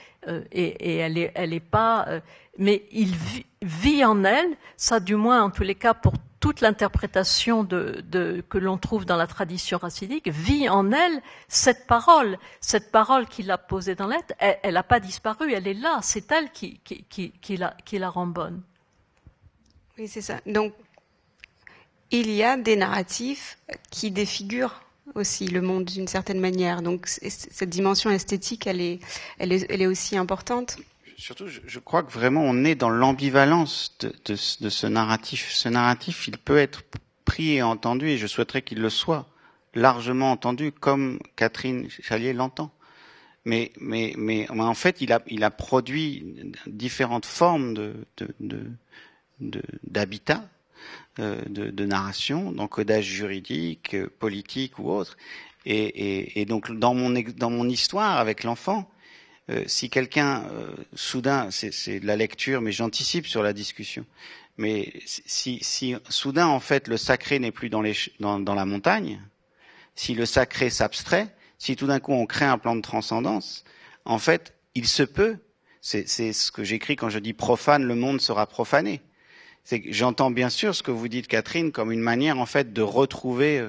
Et elle est pas. Mais il vit en elle. Ça, du moins, en tous les cas, pour toute l'interprétation que l'on trouve dans la tradition racidique, vit en elle cette parole qu'il a posée dans l'être. Elle n'a pas disparu. Elle est là. C'est elle qui la rend bonne. Oui, c'est ça. Donc, il y a des narratifs qui défigurent aussi le monde d'une certaine manière. Donc, cette dimension esthétique, elle est aussi importante. Surtout, je crois que vraiment on est dans l'ambivalence de ce narratif. Ce narratif, il peut être pris et entendu, et je souhaiterais qu'il le soit, largement entendu, comme Catherine Chalier l'entend. Mais en fait, il a produit différentes formes d'habitat, de narration, d'encodage juridique, politique ou autre. Et donc dans mon histoire avec l'enfant, si quelqu'un soudain, c'est de la lecture, mais j'anticipe sur la discussion. Mais si soudain en fait le sacré n'est plus dans la montagne, si le sacré s'abstrait, si tout d'un coup on crée un plan de transcendance, en fait, il se peut. C'est ce que j'écris quand je dis profane, le monde sera profané. C'est que j'entends bien sûr ce que vous dites, Catherine, comme une manière en fait de retrouver.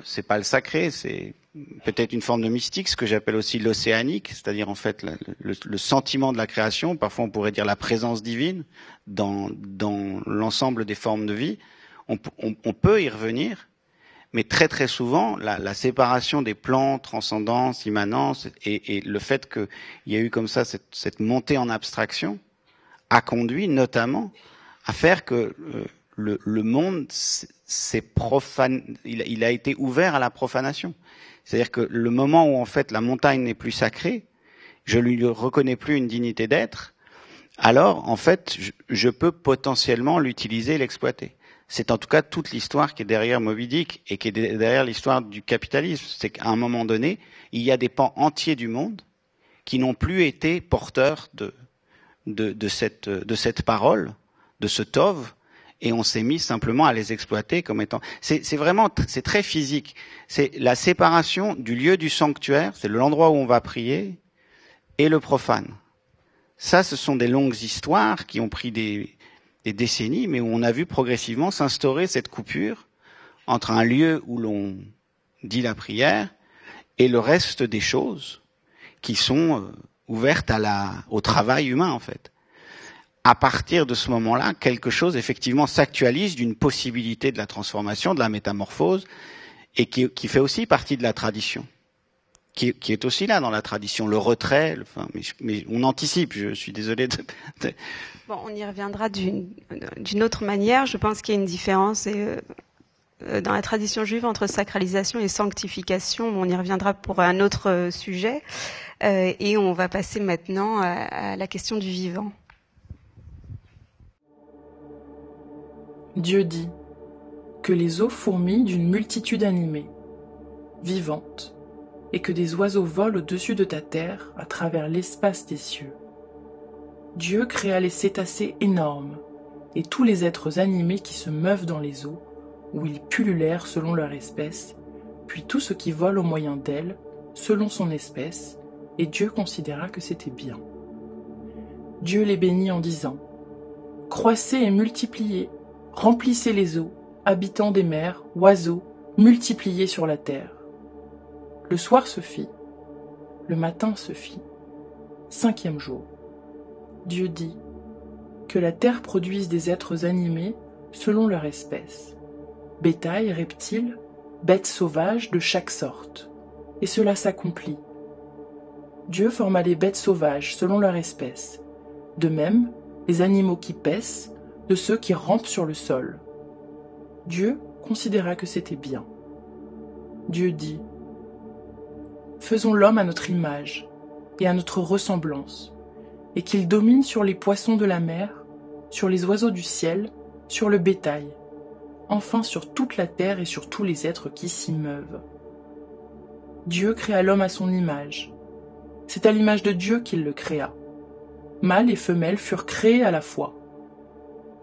C'est pas le sacré, c'est peut-être une forme de mystique, ce que j'appelle aussi l'océanique, c'est-à-dire en fait le sentiment de la création. Parfois, on pourrait dire la présence divine dans l'ensemble des formes de vie. On peut y revenir, mais très très souvent, la séparation des plans, transcendance, immanence, et le fait qu'il y a eu comme ça cette montée en abstraction, a conduit notamment à faire que le monde s'est profane, il a été ouvert à la profanation. C'est-à-dire que le moment où en fait la montagne n'est plus sacrée, je lui reconnais plus une dignité d'être, alors en fait je peux potentiellement l'utiliser et l'exploiter. C'est en tout cas toute l'histoire qui est derrière Moby Dick et qui est derrière l'histoire du capitalisme. C'est qu'à un moment donné, il y a des pans entiers du monde qui n'ont plus été porteurs de cette parole, de ce tov, et on s'est mis simplement à les exploiter comme étant. C'est vraiment, c'est très physique. C'est la séparation du lieu du sanctuaire, c'est l'endroit où on va prier, et le profane. Ça, ce sont des longues histoires qui ont pris des décennies, mais où on a vu progressivement s'instaurer cette coupure entre un lieu où l'on dit la prière et le reste des choses qui sont ouvertes au travail humain, en fait. À partir de ce moment-là, quelque chose, effectivement, s'actualise d'une possibilité de la transformation, de la métamorphose, et qui fait aussi partie de la tradition. Qui est aussi là dans la tradition, le retrait, mais on anticipe, je suis désolé de... Bon, on y reviendra d'une autre manière. Je pense qu'il y a une différence dans la tradition juive entre sacralisation et sanctification. On y reviendra pour un autre sujet. Et on va passer maintenant à la question du vivant. Dieu dit que les eaux fourmillent d'une multitude animée, vivante, et que des oiseaux volent au-dessus de ta terre à travers l'espace des cieux. Dieu créa les cétacés énormes et tous les êtres animés qui se meuvent dans les eaux, où ils pullulèrent selon leur espèce, puis tout ce qui vole au moyen d'elles, selon son espèce, et Dieu considéra que c'était bien. Dieu les bénit en disant « Croissez et multipliez, remplissez les eaux, habitants des mers, oiseaux, multipliez sur la terre. » Le soir se fit, le matin se fit, 5e jour. Dieu dit que la terre produise des êtres animés selon leur espèce, bétail, reptiles, bêtes sauvages de chaque sorte, et cela s'accomplit. Dieu forma les bêtes sauvages selon leur espèce, de même les animaux qui paissent de ceux qui rampent sur le sol. Dieu considéra que c'était bien. Dieu dit « Faisons l'homme à notre image et à notre ressemblance, et qu'il domine sur les poissons de la mer, sur les oiseaux du ciel, sur le bétail, enfin sur toute la terre et sur tous les êtres qui s'y meuvent. » Dieu créa l'homme à son image. C'est à l'image de Dieu qu'il le créa. Mâle et femelle furent créés à la fois.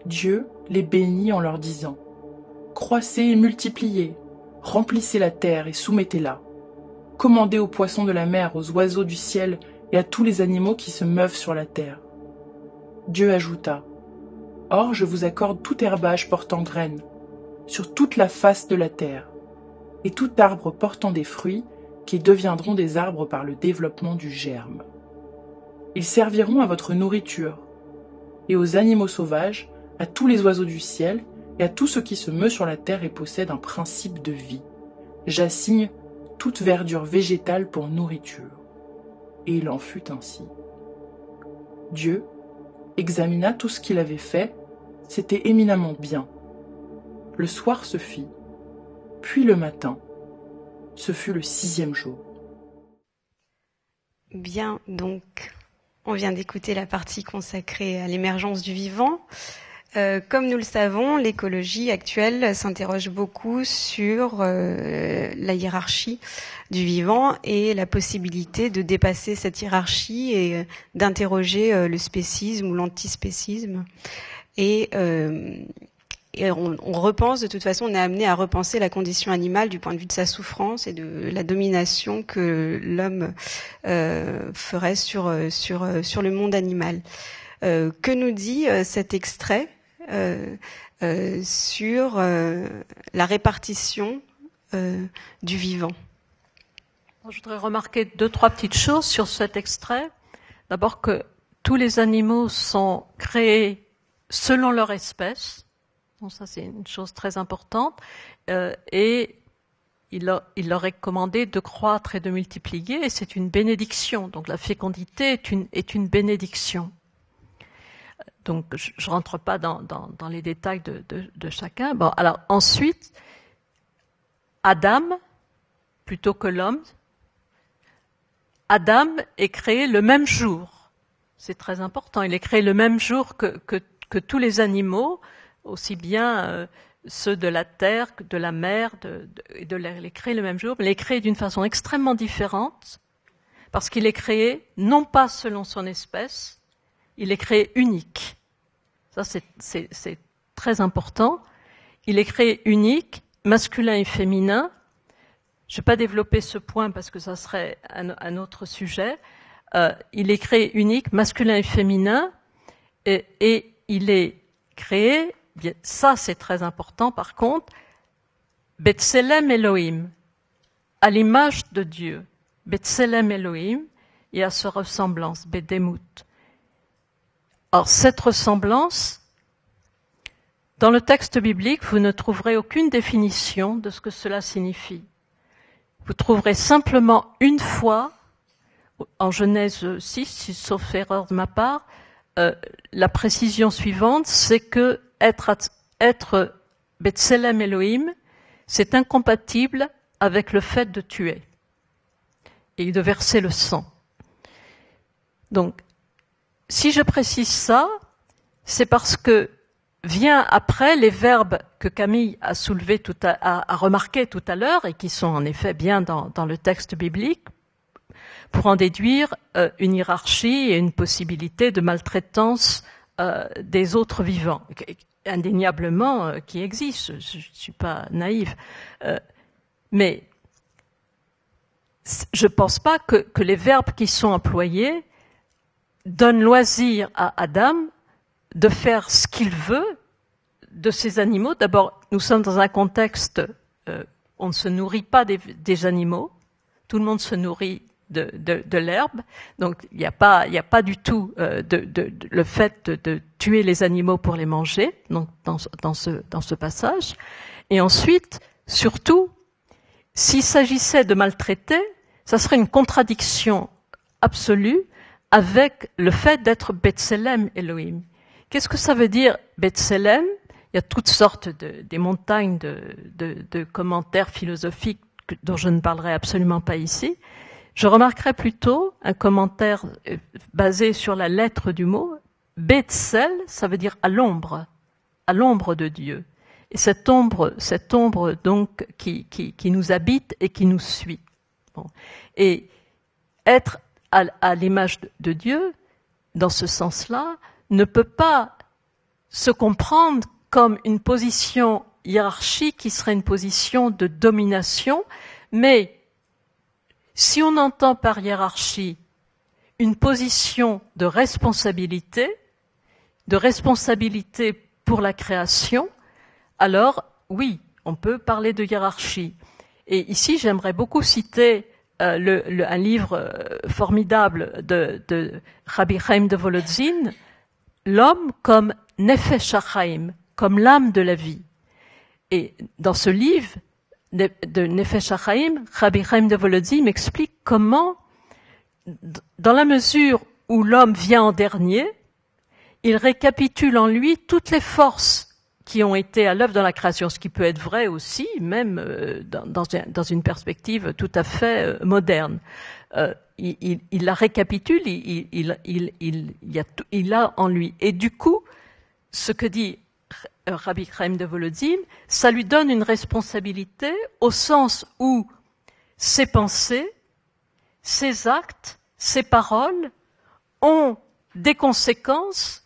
Dieu les bénit en leur disant « Croissez et multipliez, remplissez la terre et soumettez-la. Commandez aux poissons de la mer, aux oiseaux du ciel et à tous les animaux qui se meuvent sur la terre. » Dieu ajouta « Or je vous accorde tout herbage portant graines, sur toute la face de la terre, et tout arbre portant des fruits qui deviendront des arbres par le développement du germe. Ils serviront à votre nourriture, et aux animaux sauvages, à tous les oiseaux du ciel, et à tout ce qui se meut sur la terre et possède un principe de vie. J'assigne toute verdure végétale pour nourriture. » Et il en fut ainsi. Dieu examina tout ce qu'il avait fait, c'était éminemment bien. Le soir se fit, puis le matin, ce fut le 6e jour. Bien, donc, on vient d'écouter la partie consacrée à l'émergence du vivant. Comme nous le savons, l'écologie actuelle s'interroge beaucoup sur la hiérarchie du vivant et la possibilité de dépasser cette hiérarchie et d'interroger le spécisme ou l'antispécisme. Et on repense, de toute façon, on est amené à repenser la condition animale du point de vue de sa souffrance et de la domination que l'homme ferait sur le monde animal. Que nous dit cet extrait sur la répartition du vivant? Je voudrais remarquer 2-3 petites choses sur cet extrait. D'abord que tous les animaux sont créés selon leur espèce. Donc ça, c'est une chose très importante. Et il leur est commandé de croître et de multiplier, et c'est une bénédiction. Donc la fécondité est une bénédiction. Donc je rentre pas dans les détails de chacun. Bon, alors ensuite, Adam, plutôt que l'homme, Adam est créé le même jour. C'est très important. Il est créé le même jour que tous les animaux, aussi bien ceux de la terre que de la mer, de l'air. Il est créé le même jour, mais il est créé d'une façon extrêmement différente, parce qu'il est créé non pas selon son espèce, il est créé unique. Ça, c'est très important. Il est créé unique, masculin et féminin. Je ne vais pas développer ce point parce que ça serait un autre sujet. Il est créé unique, masculin et féminin, et il est créé, bien, ça c'est très important par contre, Betselem Elohim, à l'image de Dieu. Betselem Elohim, et à sa ressemblance, Bedemut. Alors cette ressemblance, dans le texte biblique, vous ne trouverez aucune définition de ce que cela signifie. Vous trouverez simplement une fois, en Genèse 6, sauf erreur de ma part, la précision suivante, c'est que être Betselem Elohim, c'est incompatible avec le fait de tuer et de verser le sang. Donc, si je précise ça, c'est parce que vient après les verbes que Camille a soulevés a remarqué tout à l'heure et qui sont en effet bien dans le texte biblique, pour en déduire une hiérarchie et une possibilité de maltraitance des autres vivants, indéniablement qui existe. Je ne suis pas naïve, mais je ne pense pas que les verbes qui sont employés donnent loisir à Adam de faire ce qu'il veut de ces animaux. D'abord, nous sommes dans un contexte, on ne se nourrit pas des animaux, tout le monde se nourrit de l'herbe, donc il n'y a pas du tout le fait de tuer les animaux pour les manger, donc dans ce passage. Et ensuite, surtout, s'il s'agissait de maltraiter, ça serait une contradiction absolue avec le fait d'être Betselem Elohim. Qu'est-ce que ça veut dire Betselem? Il y a toutes sortes des montagnes de commentaires philosophiques dont je ne parlerai absolument pas ici. Je remarquerai plutôt un commentaire basé sur la lettre du mot. Betsel, ça veut dire à l'ombre de Dieu. Et cette ombre donc qui nous habite et qui nous suit. Bon. Et être à l'image de Dieu, dans ce sens-là, ne peut pas se comprendre comme une position hiérarchique qui serait une position de domination, mais si on entend par hiérarchie une position de responsabilité pour la création, alors oui, on peut parler de hiérarchie. Et ici, j'aimerais beaucoup citer un livre formidable de Rabbi Chaim de Volodzin, L'homme comme Nefesh HaChaim, comme l'âme de la vie. Et dans ce livre de Nefesh HaChaim, Rabbi Chaim de Volodzin m'explique comment, dans la mesure où l'homme vient en dernier, il récapitule en lui toutes les forces qui ont été à l'œuvre dans la création, ce qui peut être vrai aussi, même dans une perspective tout à fait moderne. Il la récapitule, il a en lui. Et du coup, ce que dit Rabbi Chaim de Volodzin, ça lui donne une responsabilité au sens où ses pensées, ses actes, ses paroles ont des conséquences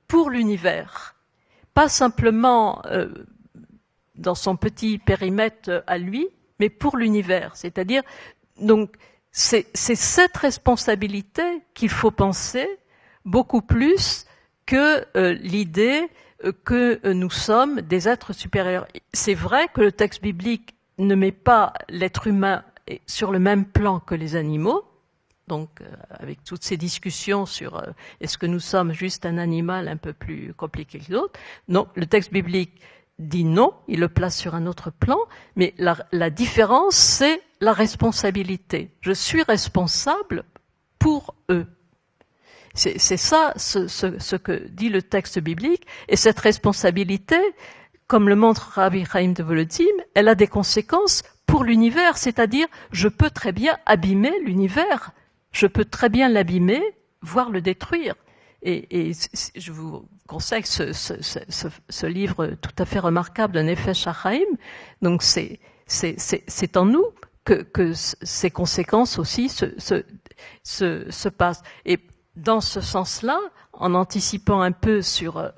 pour l'univers. Pas simplement dans son petit périmètre à lui, mais pour l'univers. C'est-à-dire, donc, c'est cette responsabilité qu'il faut penser beaucoup plus que l'idée que nous sommes des êtres supérieurs. C'est vrai que le texte biblique ne met pas l'être humain sur le même plan que les animaux, donc avec toutes ces discussions sur est-ce que nous sommes juste un animal un peu plus compliqué que l'autre. Non, le texte biblique dit non, il le place sur un autre plan, mais la différence, c'est la responsabilité. Je suis responsable pour eux. C'est ça ce que dit le texte biblique, et cette responsabilité, comme le montre Rabbi Chaim de Volodim, elle a des conséquences pour l'univers, c'est-à-dire je peux très bien abîmer l'univers, je peux très bien l'abîmer, voire le détruire. Et je vous conseille ce livre tout à fait remarquable de Nefesh HaChaim. Donc c'est en nous que ces conséquences aussi se passent. Et dans ce sens-là, en anticipant un peu sur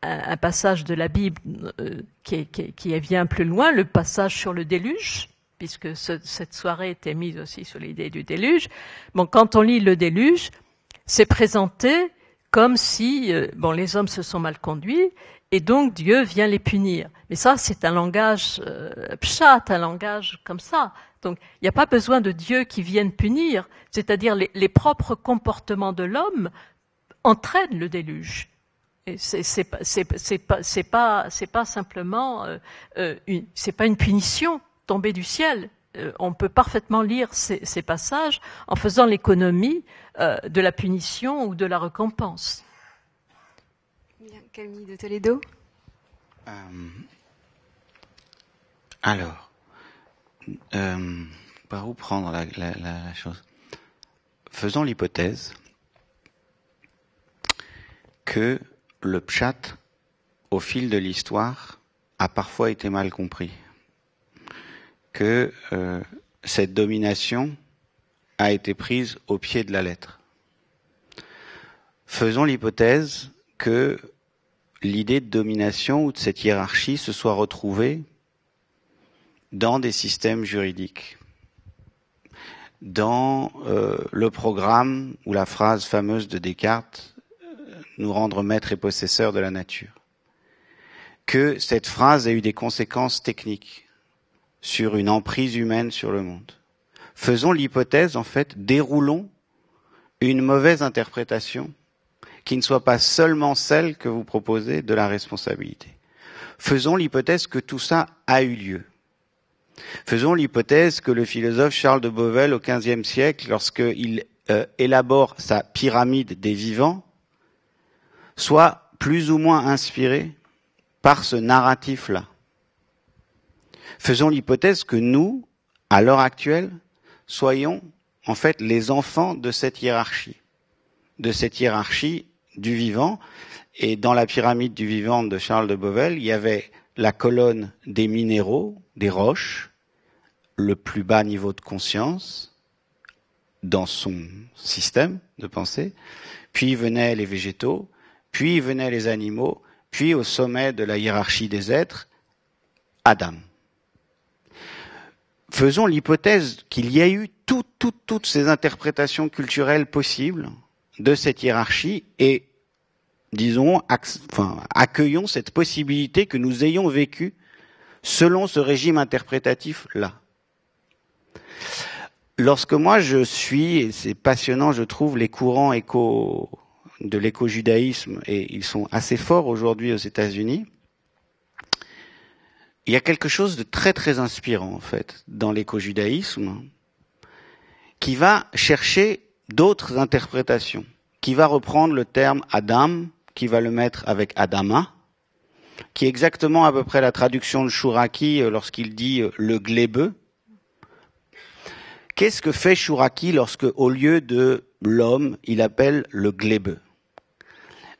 un passage de la Bible qui vient plus loin, le passage sur le déluge, puisque cette soirée était mise aussi sur l'idée du déluge. Bon, quand on lit le déluge, c'est présenté comme si les hommes se sont mal conduits et donc Dieu vient les punir. Mais ça, c'est un langage pshat, un langage comme ça. Donc, il n'y a pas besoin de Dieu qui vienne punir, c'est-à-dire les propres comportements de l'homme entraînent le déluge. Et c'est pas simplement c'est pas une punition tombée du ciel. On peut parfaitement lire ces passages en faisant l'économie de la punition ou de la récompense. Bien, Camille de Toledo. Alors, par où prendre la chose ? Faisons l'hypothèse que le pshat, au fil de l'histoire, a parfois été mal compris. Que cette domination a été prise au pied de la lettre. Faisons l'hypothèse que l'idée de domination ou de cette hiérarchie se soit retrouvée dans des systèmes juridiques, dans le programme ou la phrase fameuse de Descartes, nous rendre maîtres et possesseurs de la nature. Que cette phrase a eu des conséquences techniques sur une emprise humaine sur le monde. Faisons l'hypothèse, en fait, déroulons une mauvaise interprétation qui ne soit pas seulement celle que vous proposez de la responsabilité. Faisons l'hypothèse que tout ça a eu lieu. Faisons l'hypothèse que le philosophe Charles de Beauvel, au XVe siècle, lorsqu'il élabore sa pyramide des vivants, soit plus ou moins inspiré par ce narratif-là. Faisons l'hypothèse que nous, à l'heure actuelle, soyons en fait les enfants de cette hiérarchie du vivant. Et dans la pyramide du vivant de Charles de Beauvel, il y avait la colonne des minéraux, des roches, le plus bas niveau de conscience dans son système de pensée, puis venaient les végétaux, puis venaient les animaux, puis au sommet de la hiérarchie des êtres, Adam. Faisons l'hypothèse qu'il y a eu toutes ces interprétations culturelles possibles de cette hiérarchie et, disons, accueillons cette possibilité que nous ayons vécu selon ce régime interprétatif-là. Lorsque moi je suis, et c'est passionnant, je trouve, les courants de l'éco-judaïsme, et ils sont assez forts aujourd'hui aux États-Unis, il y a quelque chose de très très inspirant en fait dans l'éco-judaïsme qui va chercher d'autres interprétations, qui va reprendre le terme Adam, qui va le mettre avec Adama, qui est exactement à peu près la traduction de Chouraki lorsqu'il dit le glébeux. Qu'est-ce que fait Chouraki lorsque, au lieu de l'homme, il appelle le glébeux ?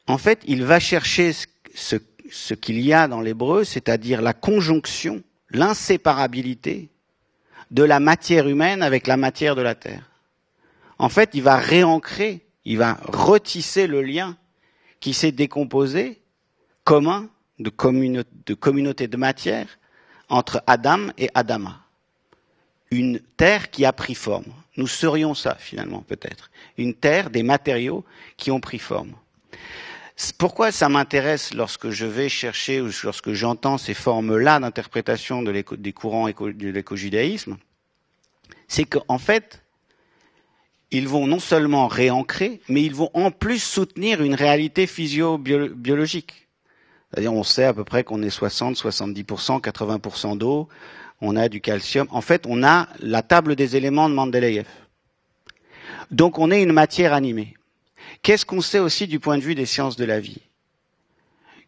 En fait, il va chercher ce qu'il y a dans l'hébreu, c'est-à-dire la conjonction, l'inséparabilité de la matière humaine avec la matière de la terre. En fait, il va réancrer, il va retisser le lien qui s'est décomposé, commun, de communauté de matière, entre Adam et Adama. Une terre qui a pris forme. Nous serions ça, finalement, peut-être. Une terre, des matériaux qui ont pris forme. Pourquoi ça m'intéresse lorsque je vais chercher ou lorsque j'entends ces formes-là d'interprétation des courants de l'éco-judaïsme? C'est qu'en fait, ils vont non seulement réancrer, mais ils vont en plus soutenir une réalité physio-biologique. C'est-à-dire, on sait à peu près qu'on est 60, 70%, 80% d'eau, on a du calcium. En fait, on a la table des éléments de Mendeleïev. Donc, on est une matière animée. Qu'est-ce qu'on sait aussi du point de vue des sciences de la vie?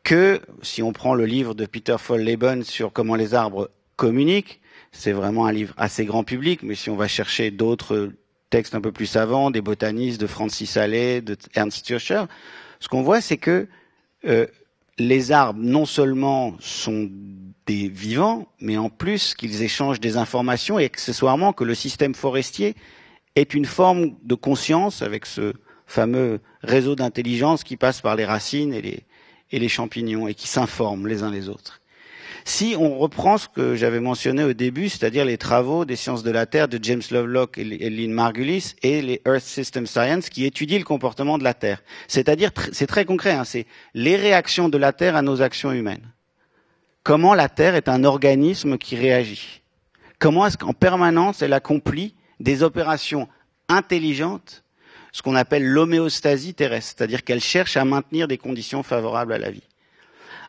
Que, si on prend le livre de Peter Foll-Leben sur comment les arbres communiquent, c'est vraiment un livre assez grand public, mais si on va chercher d'autres textes un peu plus savants, des botanistes, de Francis Allais, de Ernst Kircher, ce qu'on voit, c'est que les arbres, non seulement sont des vivants, mais en plus qu'ils échangent des informations et accessoirement que le système forestier est une forme de conscience avec ce fameux réseau d'intelligence qui passe par les racines et les champignons et qui s'informent les uns les autres. Si on reprend ce que j'avais mentionné au début, c'est-à-dire les travaux des sciences de la Terre de James Lovelock et Lynn Margulis et les Earth System Science qui étudient le comportement de la Terre. C'est-à-dire, c'est très concret, hein, c'est les réactions de la Terre à nos actions humaines. Comment la Terre est un organisme qui réagit. Comment est-ce qu'en permanence elle accomplit des opérations intelligentes, ce qu'on appelle l'homéostasie terrestre, c'est-à-dire qu'elle cherche à maintenir des conditions favorables à la vie.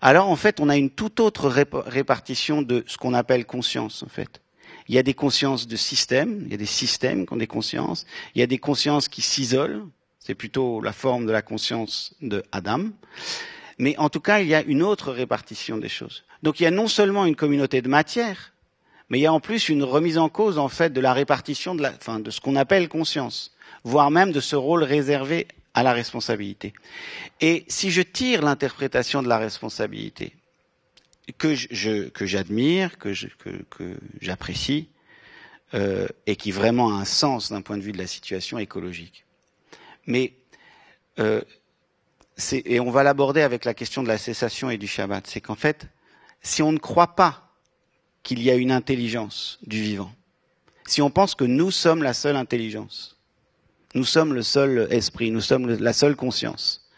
Alors, en fait, on a une toute autre répartition de ce qu'on appelle conscience, en fait. Il y a des consciences de systèmes, il y a des systèmes qui ont des consciences, il y a des consciences qui s'isolent, c'est plutôt la forme de la conscience de Adam, mais en tout cas, il y a une autre répartition des choses. Donc, il y a non seulement une communauté de matière, mais il y a en plus une remise en cause, en fait, de la répartition de ce qu'on appelle conscience, voire même de ce rôle réservé à la responsabilité. Et si je tire l'interprétation de la responsabilité, que j'admire, que j'apprécie, et qui vraiment a un sens d'un point de vue de la situation écologique. Mais, et on va l'aborder avec la question de la cessation et du Shabbat, c'est qu'en fait, si on ne croit pas qu'il y a une intelligence du vivant, si on pense que nous sommes la seule intelligence, nous sommes le seul esprit, nous sommes la seule conscience.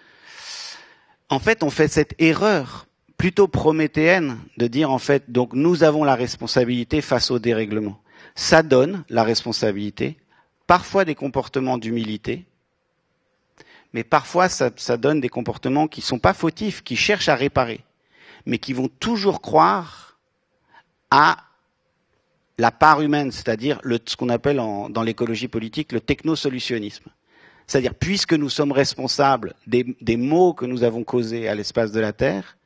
En fait, on fait cette erreur plutôt prométhéenne de dire en fait, donc nous avons la responsabilité face au dérèglement. Ça donne la responsabilité, parfois des comportements d'humilité, mais parfois ça donne des comportements qui sont pas fautifs, qui cherchent à réparer, mais qui vont toujours croire à la part humaine, c'est-à-dire ce qu'on appelle dans l'écologie politique le technosolutionnisme. C'est-à-dire, puisque nous sommes responsables des maux que nous avons causés à l'espace de la Terre,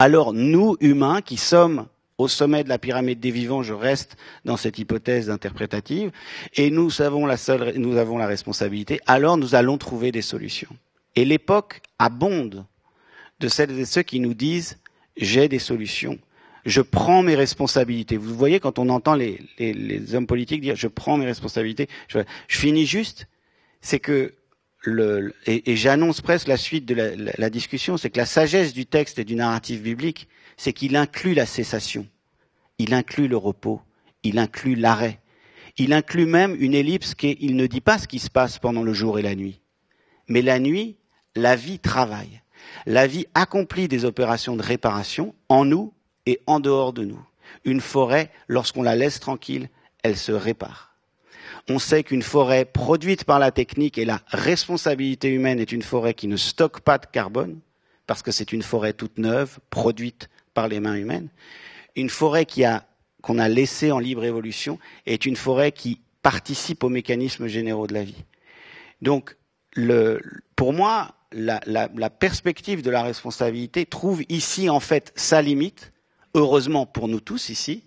alors nous, humains, qui sommes au sommet de la pyramide des vivants, je reste dans cette hypothèse interprétative, et nous avons la responsabilité, alors nous allons trouver des solutions. Et l'époque abonde de celles et ceux qui nous disent « j'ai des solutions ». Je prends mes responsabilités. Vous voyez, quand on entend les hommes politiques dire « je prends mes responsabilités », je finis juste, c'est que, et j'annonce presque la suite de la discussion, c'est que la sagesse du texte et du narratif biblique, c'est qu'il inclut la cessation, il inclut le repos, il inclut l'arrêt, il inclut même une ellipse qui est, il ne dit pas ce qui se passe pendant le jour et la nuit, mais la nuit, la vie travaille. La vie accomplit des opérations de réparation en nous, et en dehors de nous. Une forêt, lorsqu'on la laisse tranquille, elle se répare. On sait qu'une forêt produite par la technique et la responsabilité humaine est une forêt qui ne stocke pas de carbone, parce que c'est une forêt toute neuve, produite par les mains humaines. Une forêt qu'on a laissée en libre évolution est une forêt qui participe aux mécanismes généraux de la vie. Donc, pour moi, la perspective de la responsabilité trouve ici, en fait, sa limite. Heureusement pour nous tous ici,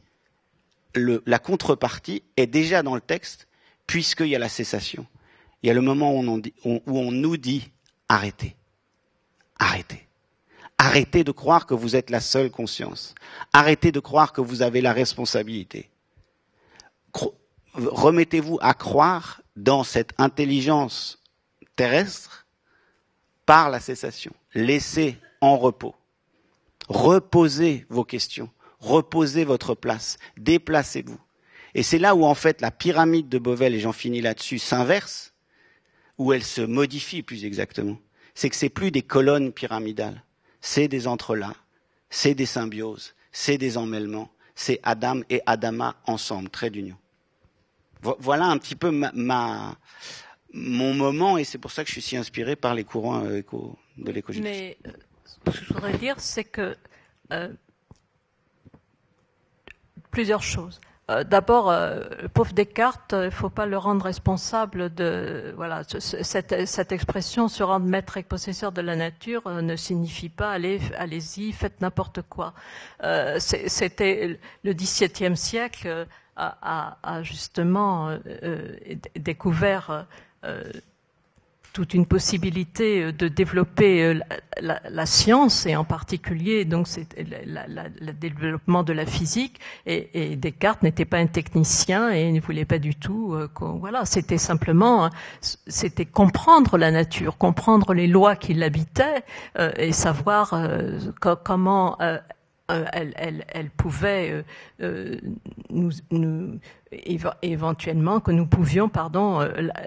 la contrepartie est déjà dans le texte, puisqu'il y a la cessation. Il y a le moment où on nous dit « arrêtez, arrêtez ». Arrêtez de croire que vous êtes la seule conscience. Arrêtez de croire que vous avez la responsabilité. Remettez-vous à croire dans cette intelligence terrestre par la cessation. Laissez en repos. Reposez vos questions, reposez votre place, déplacez-vous. Et c'est là où en fait la pyramide de Bovel, et j'en finis là-dessus, s'inverse, où elle se modifie plus exactement. C'est que c'est plus des colonnes pyramidales, c'est des entrelacs, c'est des symbioses, c'est des emmêlements, c'est Adam et Adama ensemble, trait d'union. Voilà un petit peu mon moment, et c'est pour ça que je suis si inspiré par les courants de l'écologie. Mais Ce que je voudrais dire, c'est que plusieurs choses. D'abord, le pauvre Descartes, il ne faut pas le rendre responsable de cette expression se rendre maître et possesseur de la nature ne signifie pas allez-y, faites n'importe quoi. C'était le XVIIe siècle a justement découvert toute une possibilité de développer la science, et en particulier donc c'est le développement de la physique, et Descartes n'était pas un technicien et ne voulait pas du tout c'était simplement c'était comprendre la nature, comprendre les lois qui l'habitaient, et savoir comment elle pouvait éventuellement que nous pouvions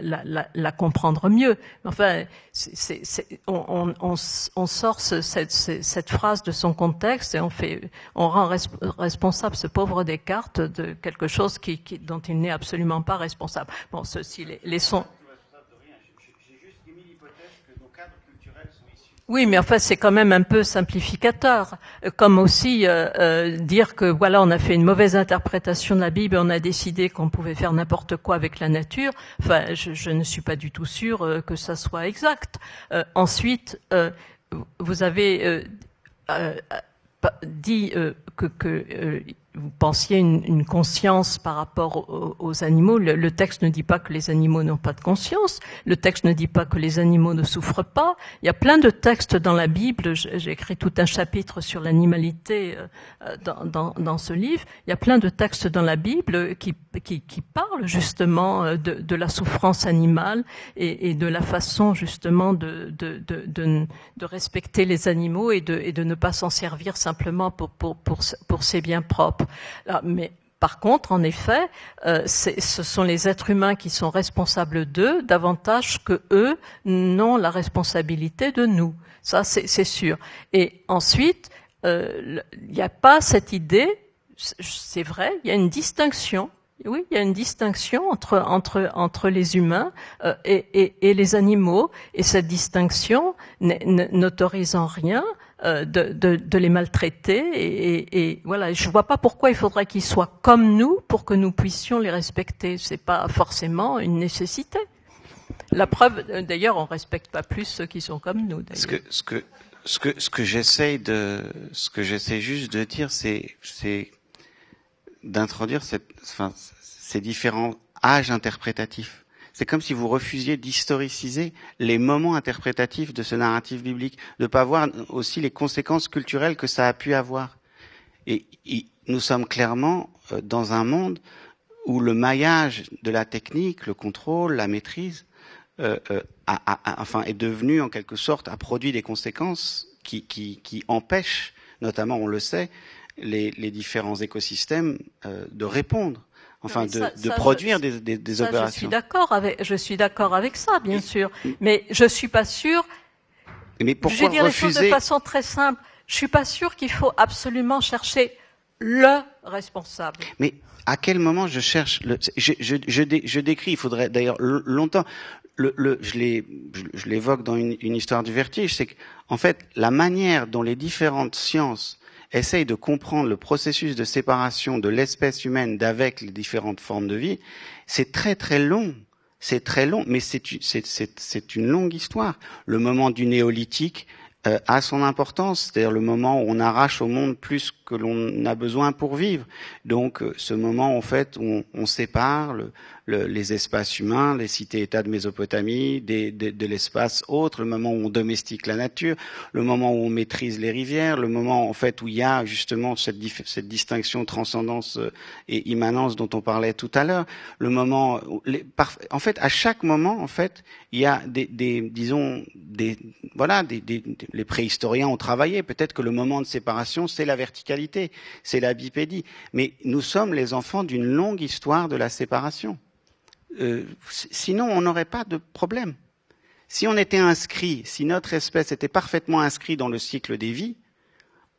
la comprendre mieux. Enfin, on sort cette phrase de son contexte et on rend responsable ce pauvre Descartes de quelque chose dont il n'est absolument pas responsable. Bon, ceci laissons. Oui, mais enfin, c'est quand même un peu simplificateur. Comme aussi dire que voilà, on a fait une mauvaise interprétation de la Bible et on a décidé qu'on pouvait faire n'importe quoi avec la nature. Enfin, je ne suis pas du tout sûre que ça soit exact. Ensuite, vous avez dit que vous pensiez une conscience par rapport aux animaux. Le texte ne dit pas que les animaux n'ont pas de conscience. Le texte ne dit pas que les animaux ne souffrent pas. Il y a plein de textes dans la Bible. J'ai écrit tout un chapitre sur l'animalité dans ce livre. Il y a plein de textes dans la Bible qui parlent justement de la souffrance animale et de la façon justement de respecter les animaux et de ne pas s'en servir simplement pour ses biens propres. Mais par contre, en effet, ce sont les êtres humains qui sont responsables d'eux davantage que eux n'ont la responsabilité de nous. Ça, c'est sûr. Et ensuite, il n'y a pas cette idée. C'est vrai, il y a une distinction. Oui, il y a une distinction entre les humains et les animaux, et cette distinction n'autorise en rien de les maltraiter, et voilà. Je vois pas pourquoi il faudrait qu'ils soient comme nous pour que nous puissions les respecter. C'est pas forcément une nécessité. La preuve, d'ailleurs, on respecte pas plus ceux qui sont comme nous. Ce que j'essaie juste de dire, c'est d'introduire ces différents âges interprétatifs. C'est comme si vous refusiez d'historiciser les moments interprétatifs de ce narratif biblique, de pas voir aussi les conséquences culturelles que ça a pu avoir. Et nous sommes clairement dans un monde où le maillage de la technique, le contrôle, la maîtrise, est devenu en quelque sorte, a produit des conséquences qui empêchent, notamment, on le sait, les différents écosystèmes de répondre. Enfin, de produire des opérations. Je suis d'accord avec ça, bien sûr. Mais je suis pas sûre. Mais pourquoi je vais dire refuser... les choses de façon très simple. Je suis pas sûre qu'il faut absolument chercher le responsable. Mais à quel moment je cherche je décris, il faudrait d'ailleurs longtemps, je l'évoque dans une histoire du vertige, c'est qu'en fait, la manière dont les différentes sciences essaye de comprendre le processus de séparation de l'espèce humaine d'avec les différentes formes de vie, c'est très très long. C'est très long, mais c'est une longue histoire. Le moment du néolithique a son importance, c'est-à-dire le moment où on arrache au monde plus que l'on a besoin pour vivre. Donc ce moment en fait où on sépare les espaces humains, les cités-États de Mésopotamie, de l'espace autre, le moment où on domestique la nature, le moment où on maîtrise les rivières, le moment en fait où il y a justement cette distinction transcendance et immanence dont on parlait tout à l'heure, le moment où en fait à chaque moment en fait il y a les préhistoriens ont travaillé, peut-être que le moment de séparation c'est la verticalité, c'est la bipédie, mais nous sommes les enfants d'une longue histoire de la séparation. Sinon, on n'aurait pas de problème. Si on était inscrit, si notre espèce était parfaitement inscrite dans le cycle des vies,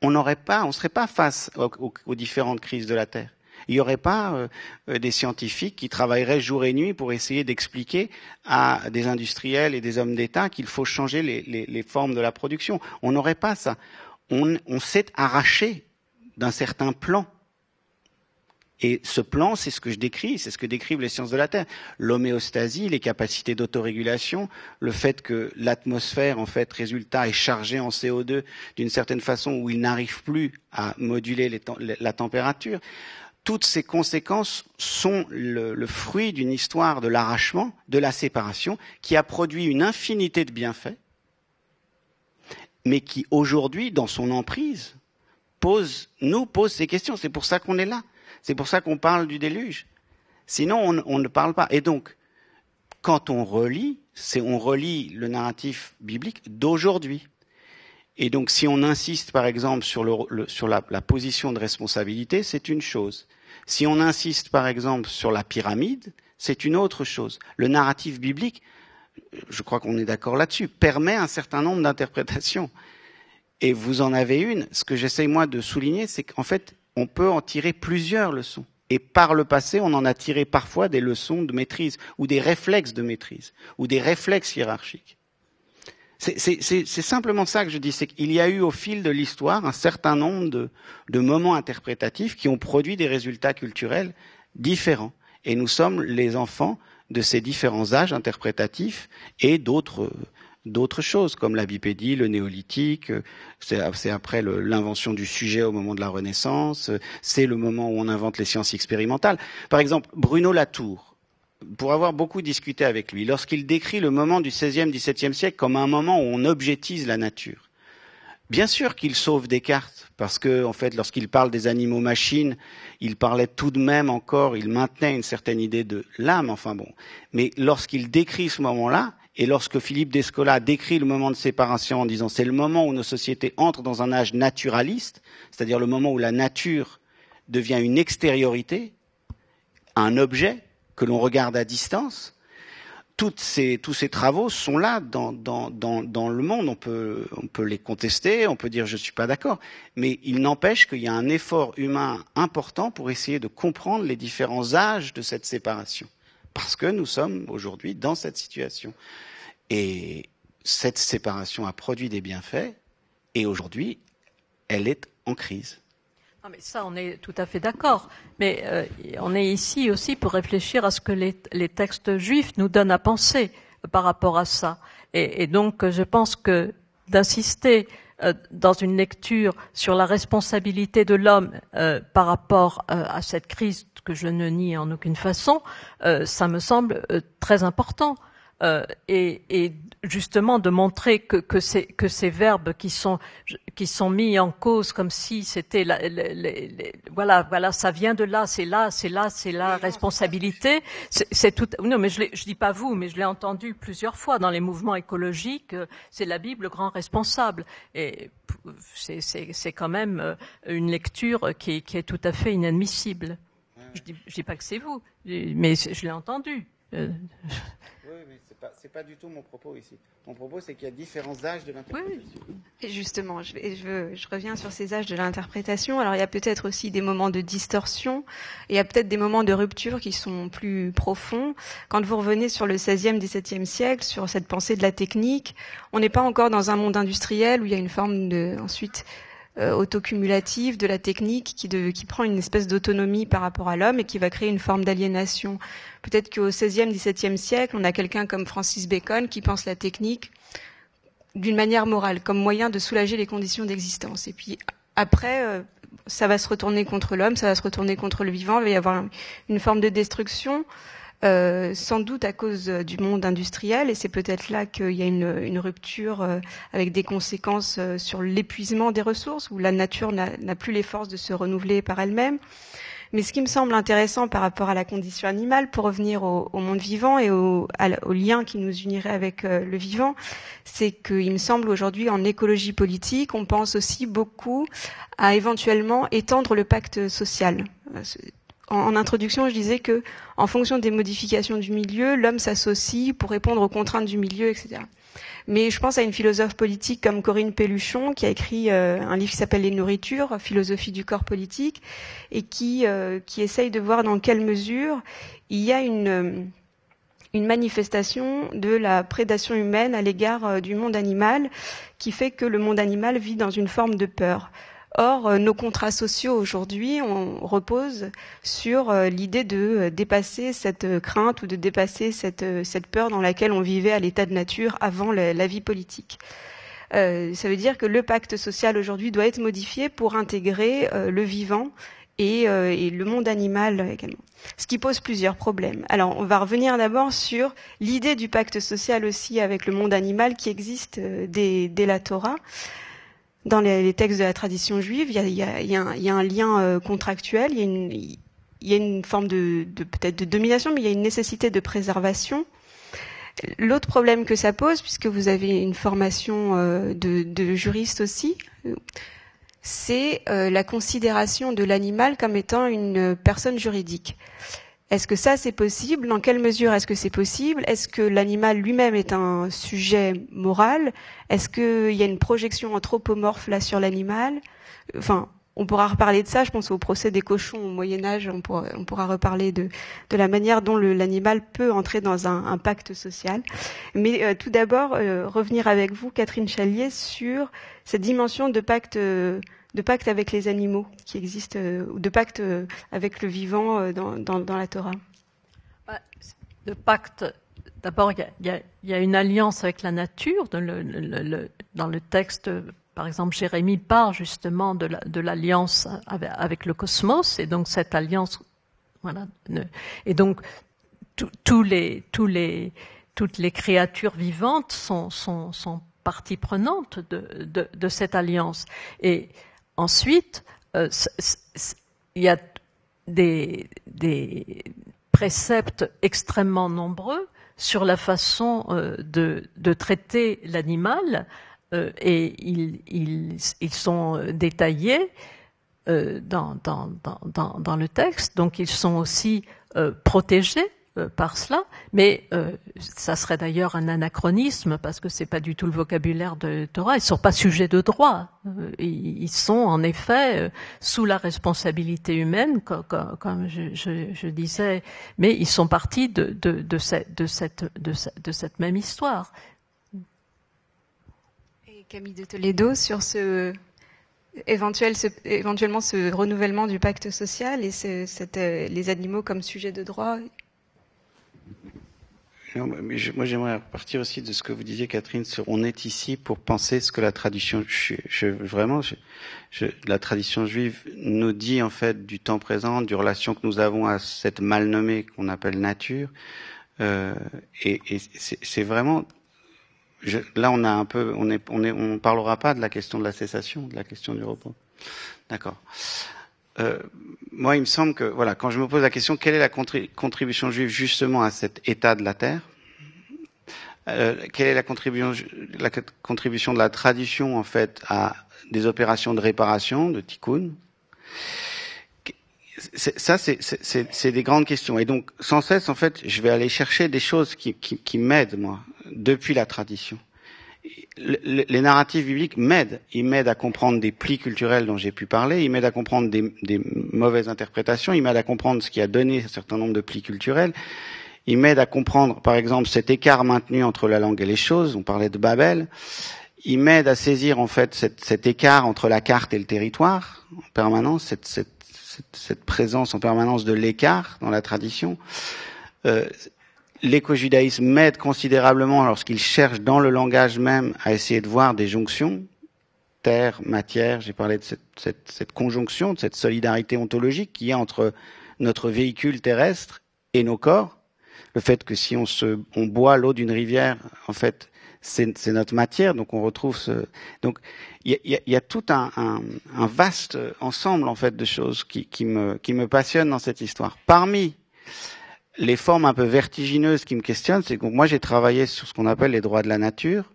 on serait pas face aux différentes crises de la Terre. Il n'y aurait pas des scientifiques qui travailleraient jour et nuit pour essayer d'expliquer à des industriels et des hommes d'État qu'il faut changer les formes de la production. On n'aurait pas ça. On s'est arraché d'un certain plan. Et ce plan, c'est ce que je décris, c'est ce que décrivent les sciences de la Terre. L'homéostasie, les capacités d'autorégulation, le fait que l'atmosphère, en fait, résultat, est chargée en CO2 d'une certaine façon où il n'arrive plus à moduler la température. Toutes ces conséquences sont le fruit d'une histoire de l'arrachement, de la séparation, qui a produit une infinité de bienfaits, mais qui, aujourd'hui, dans son emprise, nous pose ces questions. C'est pour ça qu'on est là. C'est pour ça qu'on parle du déluge. Sinon, on ne parle pas. Et donc, quand on relit le narratif biblique d'aujourd'hui. Et donc, si on insiste, par exemple, sur la position de responsabilité, c'est une chose. Si on insiste, par exemple, sur la pyramide, c'est une autre chose. Le narratif biblique, je crois qu'on est d'accord là-dessus, permet un certain nombre d'interprétations. Et vous en avez une. Ce que j'essaye, moi, de souligner, c'est qu'en fait, on peut en tirer plusieurs leçons. Et par le passé, on en a tiré parfois des leçons de maîtrise, ou des réflexes de maîtrise, ou des réflexes hiérarchiques. C'est simplement ça que je dis, c'est qu'il y a eu au fil de l'histoire un certain nombre de moments interprétatifs qui ont produit des résultats culturels différents. Et nous sommes les enfants de ces différents âges interprétatifs et d'autres choses, comme la bipédie, le néolithique, c'est après l'invention du sujet au moment de la Renaissance, c'est le moment où on invente les sciences expérimentales. Par exemple, Bruno Latour, pour avoir beaucoup discuté avec lui, lorsqu'il décrit le moment du XVIe, XVIIe siècle comme un moment où on objectise la nature, bien sûr qu'il sauve Descartes, parce que, en fait, lorsqu'il parle des animaux-machines, il parlait tout de même encore, il maintenait une certaine idée de l'âme, enfin bon. Mais lorsqu'il décrit ce moment-là, et lorsque Philippe Descola décrit le moment de séparation en disant c'est le moment où nos sociétés entrent dans un âge naturaliste, c'est-à-dire le moment où la nature devient une extériorité, un objet que l'on regarde à distance, tous ces travaux sont là dans le monde. On peut les contester, on peut dire je suis pas d'accord, mais il n'empêche qu'il y a un effort humain important pour essayer de comprendre les différents âges de cette séparation. Parce que nous sommes aujourd'hui dans cette situation. Et cette séparation a produit des bienfaits, et aujourd'hui, elle est en crise. Non, mais ça, on est tout à fait d'accord. Mais on est ici aussi pour réfléchir à ce que les textes juifs nous donnent à penser par rapport à ça. Et donc, je pense que d'insister dans une lecture sur la responsabilité de l'homme par rapport à cette crise que je ne nie en aucune façon, ça me semble très important. Et justement de montrer que ces verbes qui sont mis en cause comme si c'était voilà ça vient de là, c'est la responsabilité, c'est tout. Non, mais je dis pas vous, mais je l'ai entendu plusieurs fois dans les mouvements écologiques, c'est la Bible le grand responsable, et c'est quand même une lecture qui est tout à fait inadmissible. Je dis pas que c'est vous, mais je l'ai entendu. Oui, mais c'est pas du tout mon propos ici. Mon propos, c'est qu'il y a différents âges de l'interprétation. Oui. Et justement, je reviens sur ces âges de l'interprétation. Alors, il y a peut-être aussi des moments de distorsion, et il y a peut-être des moments de rupture qui sont plus profonds. Quand vous revenez sur le XVIe, XVIIe siècle, sur cette pensée de la technique, on n'est pas encore dans un monde industriel où il y a une forme ensuite autocumulative de la technique qui prend une espèce d'autonomie par rapport à l'homme et qui va créer une forme d'aliénation. Peut-être qu'au XVIe, XVIIe siècle, on a quelqu'un comme Francis Bacon qui pense la technique d'une manière morale, comme moyen de soulager les conditions d'existence. Et puis après, ça va se retourner contre l'homme, ça va se retourner contre le vivant, il va y avoir une forme de destruction, sans doute à cause du monde industriel, et c'est peut-être là qu'il y a une rupture avec des conséquences sur l'épuisement des ressources, où la nature n'a plus les forces de se renouveler par elle-même. Mais ce qui me semble intéressant par rapport à la condition animale, pour revenir au monde vivant et au lien qui nous unirait avec le vivant, c'est qu'il me semble aujourd'hui en écologie politique, on pense aussi beaucoup à éventuellement étendre le pacte social. en introduction, je disais que, en fonction des modifications du milieu, l'homme s'associe pour répondre aux contraintes du milieu, etc. Mais je pense à une philosophe politique comme Corinne Pelluchon, qui a écrit un livre qui s'appelle Les Nourritures, Philosophie du corps politique, et qui essaye de voir dans quelle mesure il y a une manifestation de la prédation humaine à l'égard du monde animal, qui fait que le monde animal vit dans une forme de peur. Or, nos contrats sociaux aujourd'hui, on repose sur l'idée de dépasser cette crainte ou de dépasser cette peur dans laquelle on vivait à l'état de nature avant la vie politique. Ça veut dire que le pacte social aujourd'hui doit être modifié pour intégrer le vivant et le monde animal également. Ce qui pose plusieurs problèmes. Alors, on va revenir d'abord sur l'idée du pacte social aussi avec le monde animal qui existe dès la Torah. Dans les textes de la tradition juive, il y a un lien contractuel, il y a une forme peut-être de domination, mais il y a une nécessité de préservation. L'autre problème que ça pose, puisque vous avez une formation de juriste aussi, c'est la considération de l'animal comme étant une personne juridique. Est-ce que ça c'est possible? Dans quelle mesure est-ce que c'est possible? Est-ce que l'animal lui-même est un sujet moral? Est-ce qu'il y a une projection anthropomorphe là sur l'animal? Enfin, on pourra reparler de ça, je pense au procès des cochons au Moyen-Âge, on pourra reparler de la manière dont l'animal peut entrer dans un pacte social. Mais tout d'abord, revenir avec vous, Catherine Chalier, sur cette dimension de pacte avec les animaux qui existe, ou de pacte avec le vivant dans la Torah. Le pacte, d'abord, il y a une alliance avec la nature. Dans le texte, par exemple, Jérémie parle justement de l'alliance avec le cosmos, et donc cette alliance, voilà. Et donc, toutes les créatures vivantes sont partie prenante de cette alliance. Et ensuite, il y a des préceptes extrêmement nombreux sur la façon de traiter l'animal, et ils sont détaillés dans le texte, donc ils sont aussi protégés par cela, mais ça serait d'ailleurs un anachronisme parce que c'est pas du tout le vocabulaire de Torah. Ils sont pas sujets de droit. Ils sont en effet sous la responsabilité humaine, comme je disais, mais ils sont partis de cette même histoire. Et Camille de Toledo sur éventuellement ce renouvellement du pacte social et les animaux comme sujets de droit. Non, mais moi, j'aimerais repartir aussi de ce que vous disiez, Catherine, on est ici pour penser ce que la tradition, la tradition juive nous dit, en fait, du temps présent, du relation que nous avons à cette mal nommée qu'on appelle nature, et c'est vraiment, là, on parlera pas de la question de la cessation, de la question du repos. D'accord. Moi, il me semble que, voilà, quand je me pose la question, quelle est la contribution juive justement à cet état de la terre, quelle est la contribution de la tradition, en fait, à des opérations de réparation, de tikkun? Ça, c'est des grandes questions. Et donc, sans cesse, en fait, je vais aller chercher des choses qui m'aident, moi, depuis la tradition. Les narratifs bibliques m'aident. Ils m'aident à comprendre des plis culturels dont j'ai pu parler. Ils m'aident à comprendre des mauvaises interprétations. Ils m'aident à comprendre ce qui a donné un certain nombre de plis culturels. Ils m'aident à comprendre, par exemple, cet écart maintenu entre la langue et les choses. On parlait de Babel. Ils m'aident à saisir, en fait, cet écart entre la carte et le territoire, en permanence, cette présence en permanence de l'écart dans la tradition. L'éco-judaïsme m'aide considérablement lorsqu'il cherche dans le langage même à essayer de voir des jonctions, terre, matière. J'ai parlé de cette conjonction, de cette solidarité ontologique qui est entre notre véhicule terrestre et nos corps. Le fait que si on boit l'eau d'une rivière, en fait, c'est notre matière, donc on retrouve donc il y a tout un vaste ensemble, en fait, de choses qui me passionnent dans cette histoire. Parmi les formes un peu vertigineuses qui me questionnent, c'est que moi j'ai travaillé sur ce qu'on appelle les droits de la nature,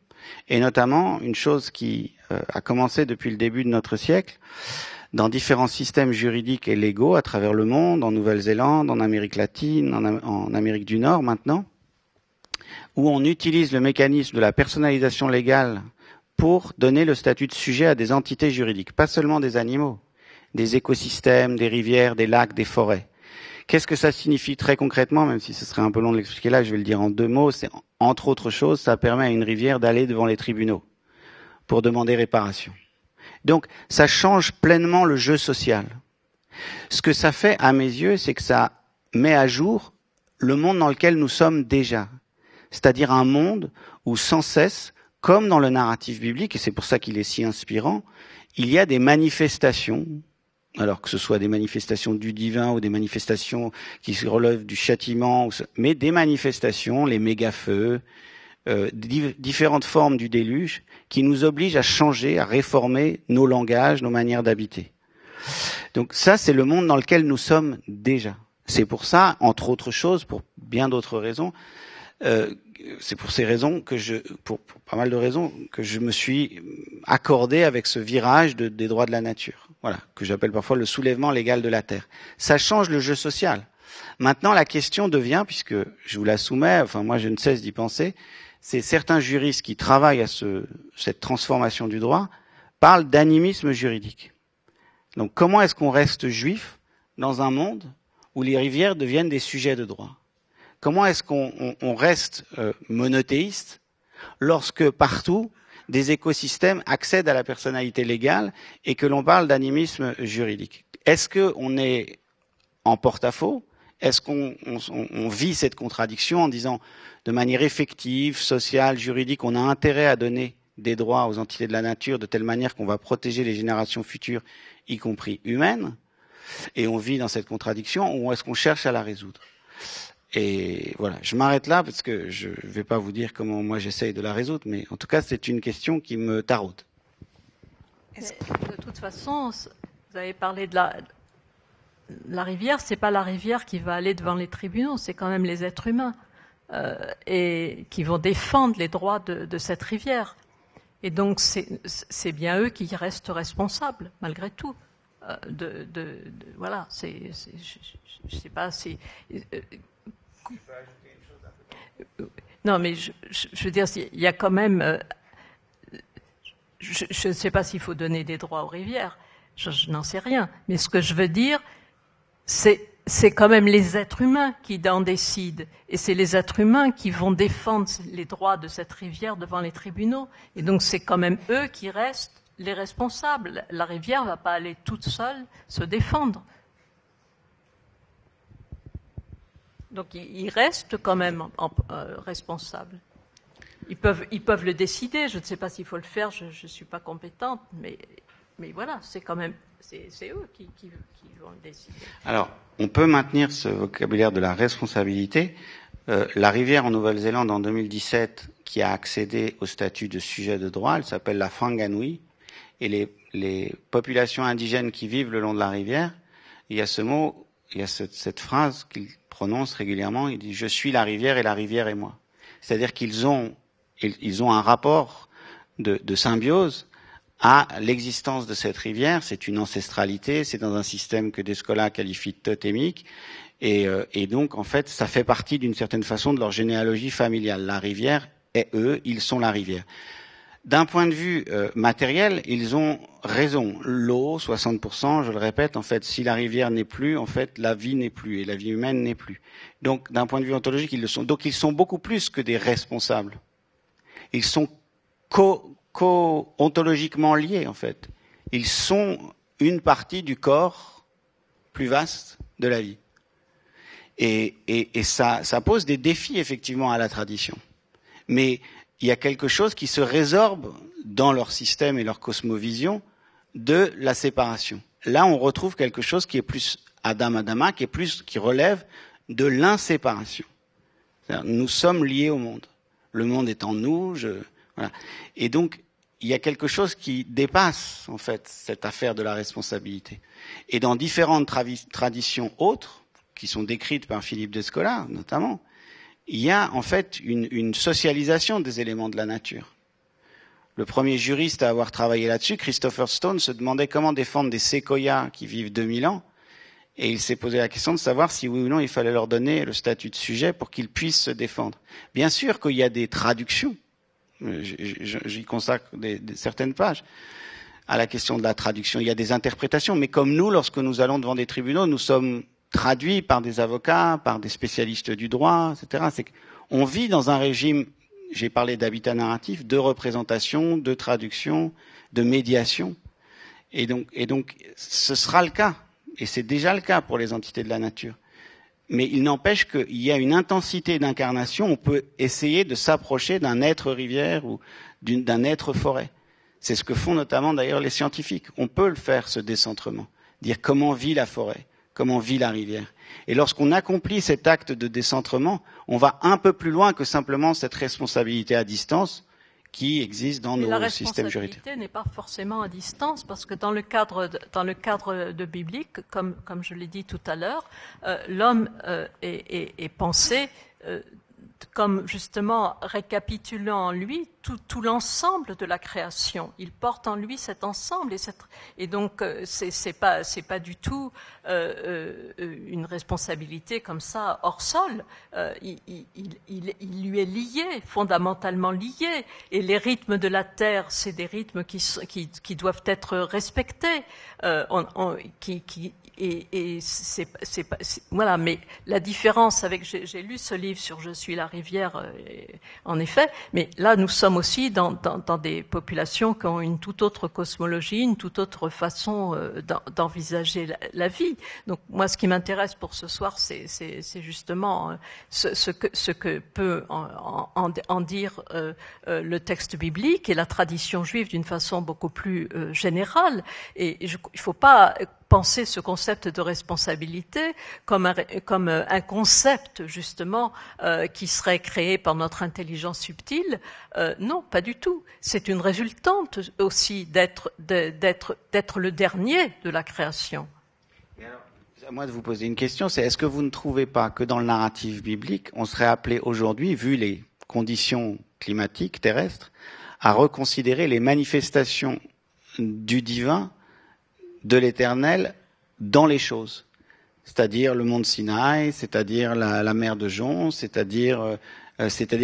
et notamment une chose qui a commencé depuis le début de notre siècle, dans différents systèmes juridiques et légaux à travers le monde, en Nouvelle-Zélande, en Amérique latine, en Amérique du Nord maintenant, où on utilise le mécanisme de la personnalisation légale pour donner le statut de sujet à des entités juridiques, pas seulement des animaux, des écosystèmes, des rivières, des lacs, des forêts. Qu'est-ce que ça signifie très concrètement, même si ce serait un peu long de l'expliquer là, je vais le dire en 2 mots, c'est entre autres choses, ça permet à une rivière d'aller devant les tribunaux pour demander réparation. Donc, ça change pleinement le jeu social. Ce que ça fait, à mes yeux, c'est que ça met à jour le monde dans lequel nous sommes déjà. C'est-à-dire un monde où sans cesse, comme dans le narratif biblique, et c'est pour ça qu'il est si inspirant, il y a des manifestations, alors que ce soit des manifestations du divin ou des manifestations qui se relèvent du châtiment, mais des manifestations, les méga-feux, différentes formes du déluge, qui nous obligent à changer, à réformer nos langages, nos manières d'habiter. Donc ça, c'est le monde dans lequel nous sommes déjà. C'est pour ça, entre autres choses, pour bien d'autres raisons, c'est pour ces raisons pour pas mal de raisons, que je me suis accordé avec ce virage des droits de la nature. Voilà, que j'appelle parfois le soulèvement légal de la terre. Ça change le jeu social. Maintenant, la question devient, puisque je vous la soumets, enfin moi je ne cesse d'y penser, c'est certains juristes qui travaillent à cette transformation du droit parlent d'animisme juridique. Donc comment est-ce qu'on reste juif dans un monde où les rivières deviennent des sujets de droit? Comment est-ce qu'on reste monothéiste lorsque partout des écosystèmes accèdent à la personnalité légale et que l'on parle d'animisme juridique? Est-ce qu'on est en porte-à-faux? Est-ce qu'on vit cette contradiction en disant de manière effective, sociale, juridique, on a intérêt à donner des droits aux entités de la nature de telle manière qu'on va protéger les générations futures, y compris humaines, et on vit dans cette contradiction, ou est-ce qu'on cherche à la résoudre? Et voilà, je m'arrête là parce que je ne vais pas vous dire comment moi j'essaye de la résoudre, mais en tout cas c'est une question qui me taraude. De toute façon, vous avez parlé de la rivière, c'est pas la rivière qui va aller devant les tribunaux, c'est quand même les êtres humains et qui vont défendre les droits de cette rivière. Et donc c'est bien eux qui restent responsables malgré tout. Voilà, je sais pas si. Non, mais je veux dire, il y a quand même. Je ne sais pas s'il faut donner des droits aux rivières. Je n'en sais rien. Mais ce que je veux dire, c'est quand même les êtres humains qui en décident. Et c'est les êtres humains qui vont défendre les droits de cette rivière devant les tribunaux. Et donc c'est quand même eux qui restent les responsables. La rivière ne va pas aller toute seule se défendre. Donc ils restent quand même responsables. Ils peuvent le décider. Je ne sais pas s'il faut le faire. Je ne suis pas compétente, mais voilà, c'est quand même c'est eux qui vont le décider. Alors, on peut maintenir ce vocabulaire de la responsabilité. La rivière en Nouvelle-Zélande en 2017, qui a accédé au statut de sujet de droit, elle s'appelle la Whanganui, et les populations indigènes qui vivent le long de la rivière, il y a ce mot, il y a cette phrase qu'il prononce régulièrement. Il dit « Je suis la rivière et la rivière est moi ». C'est-à-dire qu'ils ont un rapport de symbiose à l'existence de cette rivière. C'est une ancestralité, c'est dans un système que Descola qualifie de totémique, et donc en fait ça fait partie d'une certaine façon de leur généalogie familiale. La rivière est eux, ils sont la rivière. D'un point de vue matériel, ils ont raison. L'eau, 60%, je le répète, en fait, si la rivière n'est plus, en fait, la vie n'est plus, et la vie humaine n'est plus. Donc, d'un point de vue ontologique, ils le sont. Donc, ils sont beaucoup plus que des responsables. Ils sont ontologiquement liés, en fait. Ils sont une partie du corps plus vaste de la vie. Et ça pose des défis, effectivement, à la tradition. Mais il y a quelque chose qui se résorbe dans leur système et leur cosmovision de la séparation. Là, on retrouve quelque chose qui est plus Adam Adama, qui relève de l'inséparation. Nous sommes liés au monde. Le monde est en nous. Voilà. Et donc, il y a quelque chose qui dépasse, en fait, cette affaire de la responsabilité. Et dans différentes traditions autres, qui sont décrites par Philippe Descola, notamment, il y a en fait une socialisation des éléments de la nature. Le premier juriste à avoir travaillé là-dessus, Christopher Stone, se demandait comment défendre des séquoias qui vivent 2000 ans. Et il s'est posé la question de savoir si oui ou non il fallait leur donner le statut de sujet pour qu'ils puissent se défendre. Bien sûr qu'il y a des traductions. J'y consacre certaines pages à la question de la traduction. Il y a des interprétations. Mais comme nous, lorsque nous allons devant des tribunaux, nous sommes traduits par des avocats, par des spécialistes du droit, etc. C'est qu'on vit dans un régime, j'ai parlé d'habitat narratif, de représentation, de traduction, de médiation. Et donc, ce sera le cas. Et c'est déjà le cas pour les entités de la nature. Mais il n'empêche qu'il y a une intensité d'incarnation. On peut essayer de s'approcher d'un être rivière ou d'un être forêt. C'est ce que font notamment d'ailleurs les scientifiques. On peut le faire, ce décentrement. Dire comment vit la forêt, comment vit la rivière. Et lorsqu'on accomplit cet acte de décentrement, on va un peu plus loin que simplement cette responsabilité à distance qui existe dans nos systèmes juridiques. La responsabilité n'est pas forcément à distance, parce que dans le cadre de biblique, comme je l'ai dit tout à l'heure, l'homme est pensé comme justement récapitulant en lui tout l'ensemble de la création. Il porte en lui cet ensemble et donc c'est pas du tout une responsabilité comme ça hors sol. Il lui est lié, fondamentalement lié. Et les rythmes de la terre, c'est des rythmes qui doivent être respectés, voilà. Mais la différence avec, j'ai lu ce livre sur Je suis la rivière, en effet, mais là nous sommes aussi dans des populations qui ont une toute autre cosmologie, une toute autre façon d'envisager la vie. Donc moi, ce qui m'intéresse pour ce soir, c'est justement ce que peut en dire le texte biblique et la tradition juive d'une façon beaucoup plus générale. Et il ne faut pas penser ce concept de responsabilité comme un concept justement qui serait créé par notre intelligence subtile. Non, pas du tout. C'est une résultante aussi d'être le dernier de la création. Et alors, à moi de vous poser une question, c'est est-ce que vous ne trouvez pas que dans le narratif biblique, on serait appelé aujourd'hui, vu les conditions climatiques terrestres, à reconsidérer les manifestations du divin, de l'éternel dans les choses, c'est-à-dire le mont Sinaï, c'est-à-dire la mer de Jon, c'est-à-dire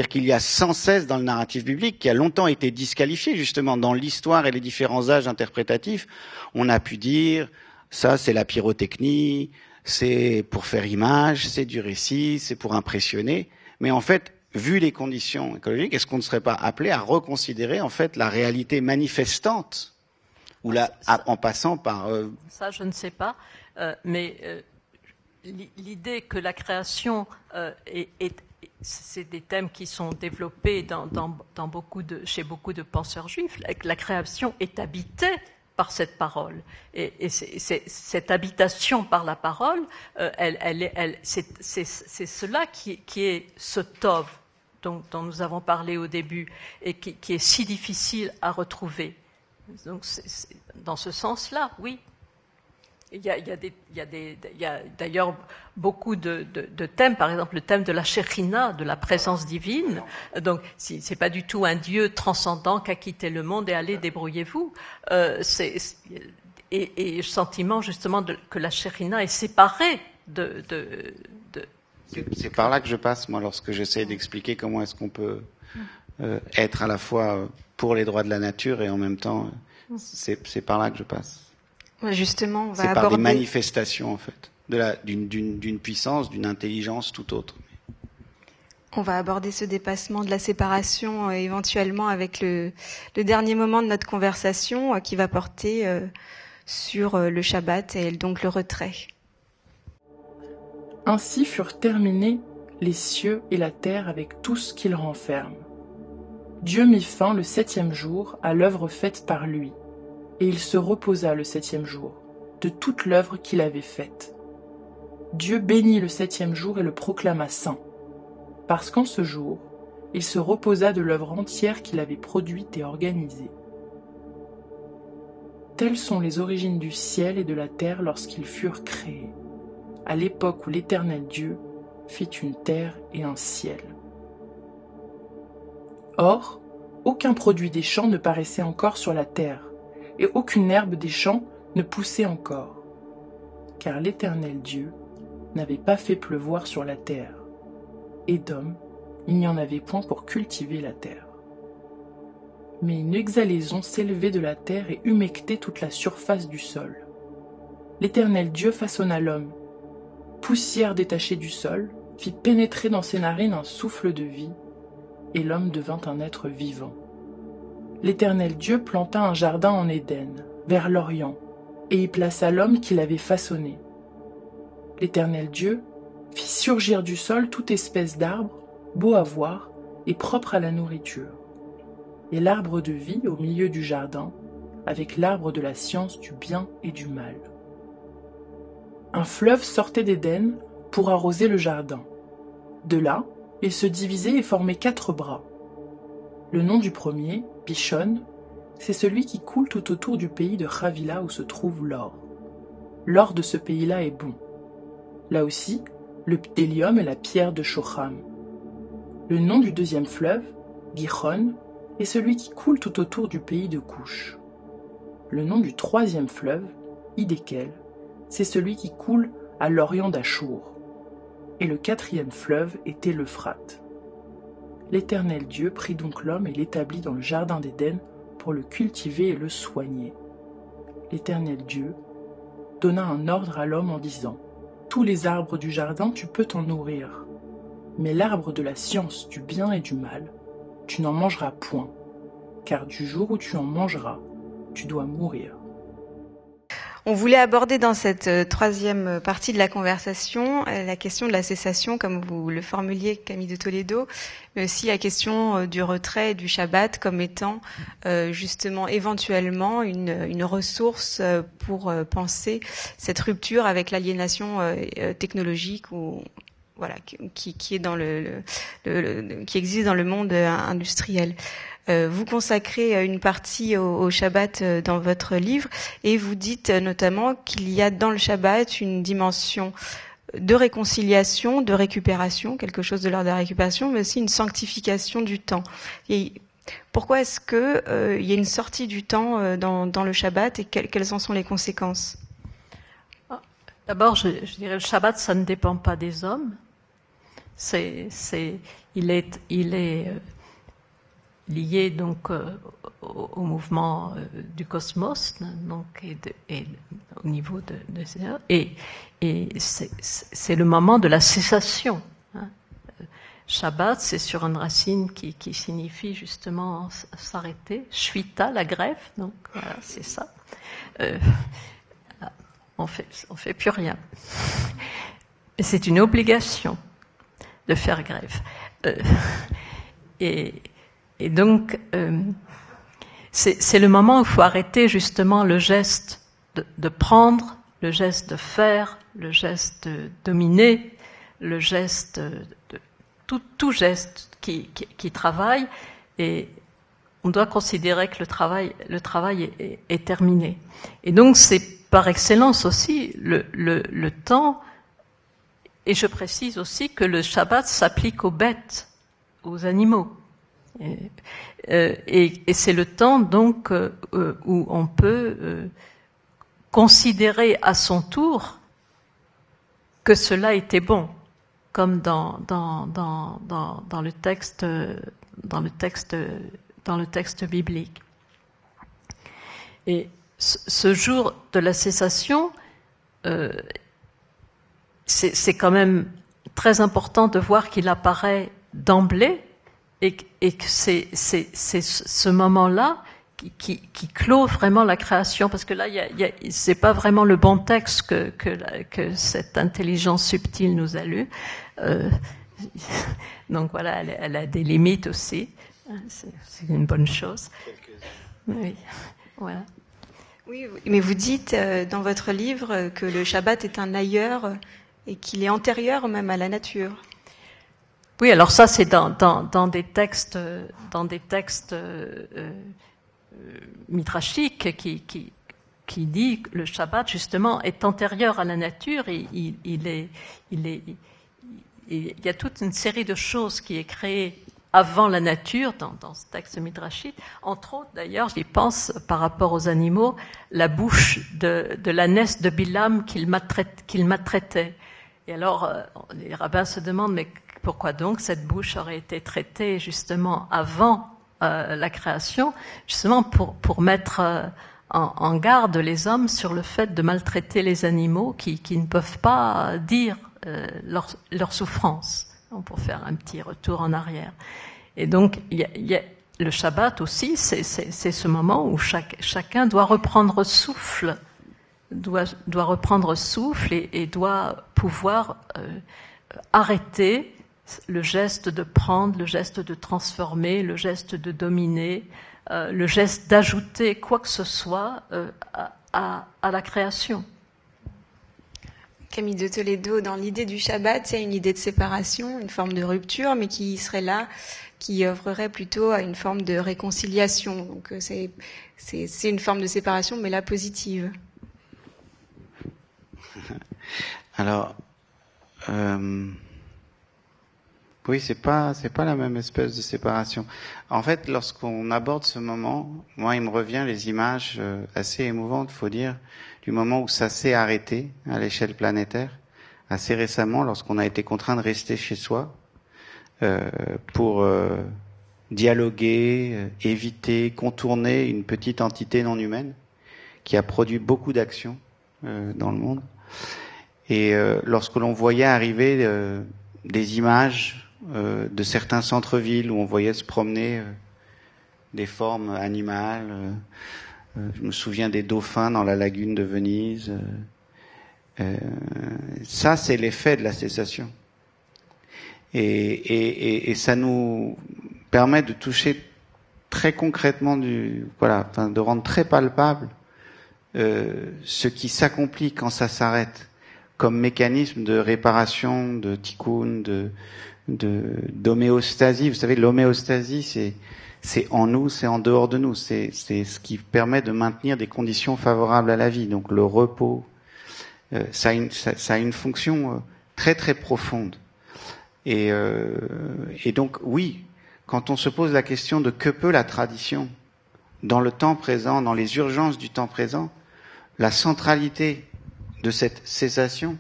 qu'il y a sans cesse dans le narratif biblique, qui a longtemps été disqualifié justement dans l'histoire et les différents âges interprétatifs, on a pu dire ça c'est la pyrotechnie, c'est pour faire image, c'est du récit, c'est pour impressionner, mais en fait, vu les conditions écologiques, est-ce qu'on ne serait pas appelé à reconsidérer en fait la réalité manifestante? Ou là, en passant par... Ça, je ne sais pas, mais l'idée que la création c'est des thèmes qui sont développés chez beaucoup de penseurs juifs. La création est habitée par cette parole. Et cette habitation par la parole, c'est cela qui est ce tov dont nous avons parlé au début et qui est si difficile à retrouver. Donc, dans ce sens-là, oui. Il y a d'ailleurs beaucoup de thèmes, par exemple le thème de la Shekhinah, de la présence divine. Donc, c'est pas du tout un Dieu transcendant qui a quitté le monde et allez, débrouillez-vous. Et le sentiment justement que la Shekhinah est séparée de. C'est par là que je passe, moi, lorsque j'essaie d'expliquer comment est-ce qu'on peut être à la fois pour les droits de la nature et en même temps, c'est par là que je passe. Justement, on va c'est aborder... par des manifestations, en fait, d'une puissance, d'une intelligence tout autre. On va aborder ce dépassement de la séparation éventuellement avec le dernier moment de notre conversation qui va porter sur le Shabbat et donc le retrait. Ainsi furent terminés les cieux et la terre avec tout ce qu'ils renferment. Dieu mit fin le 7e jour à l'œuvre faite par lui, et il se reposa le 7e jour de toute l'œuvre qu'il avait faite. Dieu bénit le 7e jour et le proclama saint, parce qu'en ce jour, il se reposa de l'œuvre entière qu'il avait produite et organisée. Telles sont les origines du ciel et de la terre lorsqu'ils furent créés, à l'époque où l'Éternel Dieu fit une terre et un ciel. Or, aucun produit des champs ne paraissait encore sur la terre, et aucune herbe des champs ne poussait encore, car l'Éternel Dieu n'avait pas fait pleuvoir sur la terre, et d'homme, il n'y en avait point pour cultiver la terre. Mais une exhalaison s'élevait de la terre et humectait toute la surface du sol. L'Éternel Dieu façonna l'homme. Poussière détachée du sol, fit pénétrer dans ses narines un souffle de vie, et l'homme devint un être vivant. L'Éternel Dieu planta un jardin en Éden, vers l'Orient, et y plaça l'homme qu'il avait façonné. L'Éternel Dieu fit surgir du sol toute espèce d'arbre, beau à voir et propre à la nourriture, et l'arbre de vie au milieu du jardin, avec l'arbre de la science du bien et du mal. Un fleuve sortait d'Éden pour arroser le jardin. De là, il se divisait et formait 4 bras. Le nom du premier, Pishon, c'est celui qui coule tout autour du pays de Ravila où se trouve l'or. L'or de ce pays-là est bon. Là aussi, le bdellium est la pierre de Shocham. Le nom du deuxième fleuve, Gihon, est celui qui coule tout autour du pays de Couche. Le nom du troisième fleuve, Hidékel, c'est celui qui coule à l'orient d'Achour. Et le 4e fleuve était l'Euphrate. L'Éternel Dieu prit donc l'homme et l'établit dans le jardin d'Éden pour le cultiver et le soigner. L'Éternel Dieu donna un ordre à l'homme en disant : tous les arbres du jardin tu peux t'en nourrir, mais l'arbre de la science du bien et du mal, tu n'en mangeras point, car du jour où tu en mangeras, tu dois mourir. On voulait aborder dans cette 3e partie de la conversation la question de la cessation, comme vous le formuliez, Camille de Toledo, mais aussi la question du retrait et du Shabbat comme étant justement éventuellement une ressource pour penser cette rupture avec l'aliénation technologique ou voilà qui est dans qui existe dans le monde industriel. Vous consacrez une partie au Shabbat dans votre livre et vous dites notamment qu'il y a dans le Shabbat une dimension de réconciliation, de récupération, quelque chose de l'ordre de la récupération, mais aussi une sanctification du temps. Et pourquoi est-ce que il y a une sortie du temps dans le Shabbat et quelles en sont les conséquences ? D'abord, je dirais le Shabbat, ça ne dépend pas des hommes. Il est lié donc au mouvement du cosmos, donc et au niveau de et c'est le moment de la cessation. Hein. Shabbat, c'est sur une racine qui signifie justement s'arrêter. Shvita, la grève, donc voilà, c'est ça. On fait plus rien. Et c'est une obligation de faire grève. Et donc, c'est le moment où il faut arrêter justement le geste de prendre, le geste de faire, le geste de dominer, le geste de tout geste qui travaille. Et on doit considérer que le travail est terminé. Et donc, c'est par excellence aussi le temps. Et je précise aussi que le Shabbat s'applique aux bêtes, aux animaux. Et c'est le temps donc où on peut considérer à son tour que cela était bon, comme dans le texte biblique. Et ce jour de la cessation, c'est quand même très important de voir qu'il apparaît d'emblée. Et que c'est ce moment-là qui clôt vraiment la création, parce que là, c'est pas vraiment le bon texte que cette intelligence subtile nous a lu. Donc voilà, elle a des limites aussi. C'est une bonne chose. Oui, voilà. Oui, mais vous dites dans votre livre que le Shabbat est un ailleurs et qu'il est antérieur même à la nature. Oui, alors ça c'est dans des textes midrashiques qui dit que le Shabbat justement est antérieur à la nature et il y a toute une série de choses qui est créée avant la nature, dans ce texte midrashite. Entre autres, d'ailleurs, j'y pense par rapport aux animaux, la bouche de l'ânesse de Bilam qu'il maltraitait. Et alors, les rabbins se demandent, mais pourquoi donc cette bouche aurait été traitée justement avant la création, justement pour mettre en garde les hommes sur le fait de maltraiter les animaux qui ne peuvent pas dire leur souffrance, pour faire un petit retour en arrière. Et donc, il y a le Shabbat aussi, c'est ce moment où chacun doit reprendre souffle, doit reprendre souffle et doit pouvoir arrêter le geste de prendre, le geste de transformer, le geste de dominer, le geste d'ajouter quoi que ce soit à la création. Camille de Toledo, dans l'idée du Shabbat, il y a une idée de séparation, une forme de rupture, mais qui serait là, qui œuvrerait plutôt à une forme de réconciliation. Donc c'est une forme de séparation, mais là positive. Alors, oui, c'est pas la même espèce de séparation. En fait, lorsqu'on aborde ce moment, moi, il me revient les images assez émouvantes, faut dire, du moment où ça s'est arrêté à l'échelle planétaire, assez récemment, lorsqu'on a été contraint de rester chez soi pour dialoguer, éviter, contourner une petite entité non humaine qui a produit beaucoup d'actions dans le monde. Et lorsque l'on voyait arriver des images de certains centres-villes où on voyait se promener des formes animales, je me souviens des dauphins dans la lagune de Venise. Ça, c'est l'effet de la cessation. Et ça nous permet de toucher très concrètement de rendre très palpable ce qui s'accomplit quand ça s'arrête, comme mécanisme de réparation, de tikkun, d'homéostasie. Vous savez, l'homéostasie, c'est en nous, c'est en dehors de nous. C'est ce qui permet de maintenir des conditions favorables à la vie. Donc le repos, ça a une fonction très très profonde. Et donc oui, quand on se pose la question de que peut la tradition dans le temps présent, dans les urgences du temps présent, la centralité de cette cessation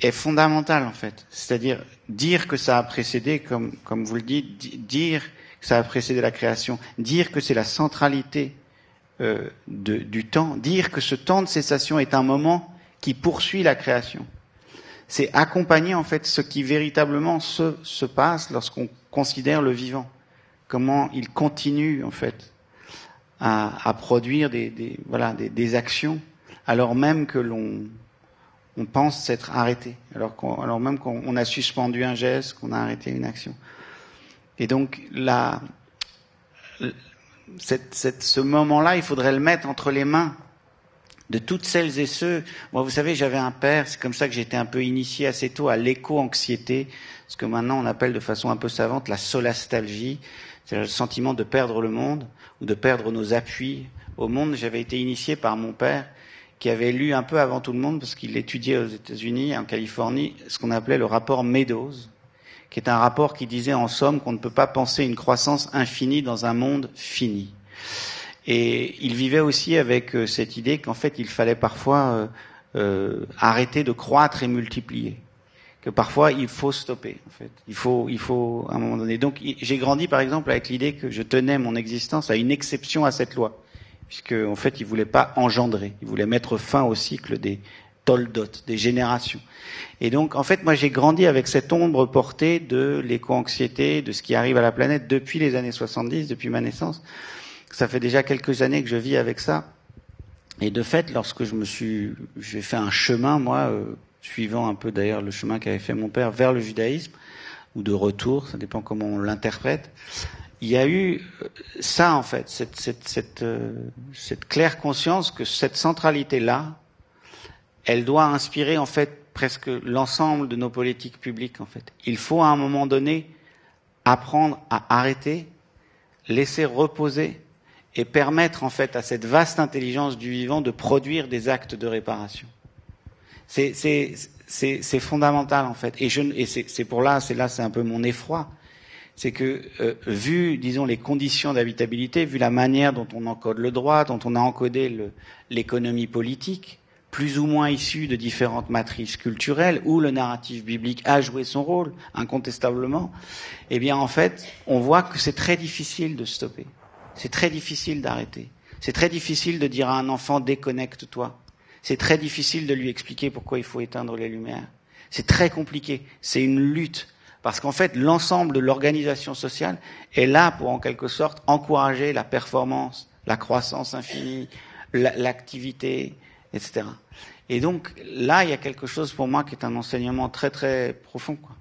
est fondamentale en fait. C'est-à-dire dire que ça a précédé, comme vous le dites, dire que ça a précédé la création, dire que c'est la centralité du temps, dire que ce temps de cessation est un moment qui poursuit la création. C'est accompagner en fait ce qui véritablement se passe lorsqu'on considère le vivant, comment il continue en fait à produire des actions alors même que on pense s'être arrêté, alors même qu'on a suspendu un geste, qu'on a arrêté une action. Et donc ce moment-là, il faudrait le mettre entre les mains de toutes celles et ceux. Moi, vous savez, j'avais un père, c'est comme ça que j'étais un peu initié assez tôt à l'éco-anxiété, ce que maintenant on appelle de façon un peu savante la solastalgie, c'est le sentiment de perdre le monde ou de perdre nos appuis au monde. J'avais été initié par mon père, qui avait lu un peu avant tout le monde, parce qu'il étudiait aux États-Unis, en Californie, ce qu'on appelait le rapport Meadows, qui est un rapport qui disait en somme qu'on ne peut pas penser une croissance infinie dans un monde fini. Et il vivait aussi avec cette idée qu'en fait il fallait parfois arrêter de croître et multiplier, que parfois il faut stopper en fait, il faut à un moment donné. Donc j'ai grandi par exemple avec l'idée que je tenais mon existence à une exception à cette loi, puisque en fait il voulait pas engendrer, il voulait mettre fin au cycle des toldotes, des générations. Et donc en fait moi j'ai grandi avec cette ombre portée de l'éco-anxiété, de ce qui arrive à la planète depuis les années 70, depuis ma naissance. Ça fait déjà quelques années que je vis avec ça. Et de fait, lorsque j'ai fait un chemin, moi, suivant un peu d'ailleurs le chemin qu'avait fait mon père vers le judaïsme, ou de retour, ça dépend comment on l'interprète, il y a eu ça en fait, cette claire conscience que cette centralité-là, elle doit inspirer en fait presque l'ensemble de nos politiques publiques en fait. Il faut à un moment donné apprendre à arrêter, laisser reposer, et permettre en fait à cette vaste intelligence du vivant de produire des actes de réparation. C'est fondamental en fait. Et c'est un peu mon effroi, c'est que vu, disons, les conditions d'habitabilité, vu la manière dont on encode le droit, dont on a encodé l'économie politique, plus ou moins issue de différentes matrices culturelles, où le narratif biblique a joué son rôle, incontestablement, eh bien, en fait, on voit que c'est très difficile de stopper. C'est très difficile d'arrêter. C'est très difficile de dire à un enfant, déconnecte-toi. C'est très difficile de lui expliquer pourquoi il faut éteindre les lumières. C'est très compliqué. C'est une lutte. Parce qu'en fait, l'ensemble de l'organisation sociale est là pour, en quelque sorte, encourager la performance, la croissance infinie, l'activité, etc. Et donc, là, il y a quelque chose pour moi qui est un enseignement très, très profond, quoi.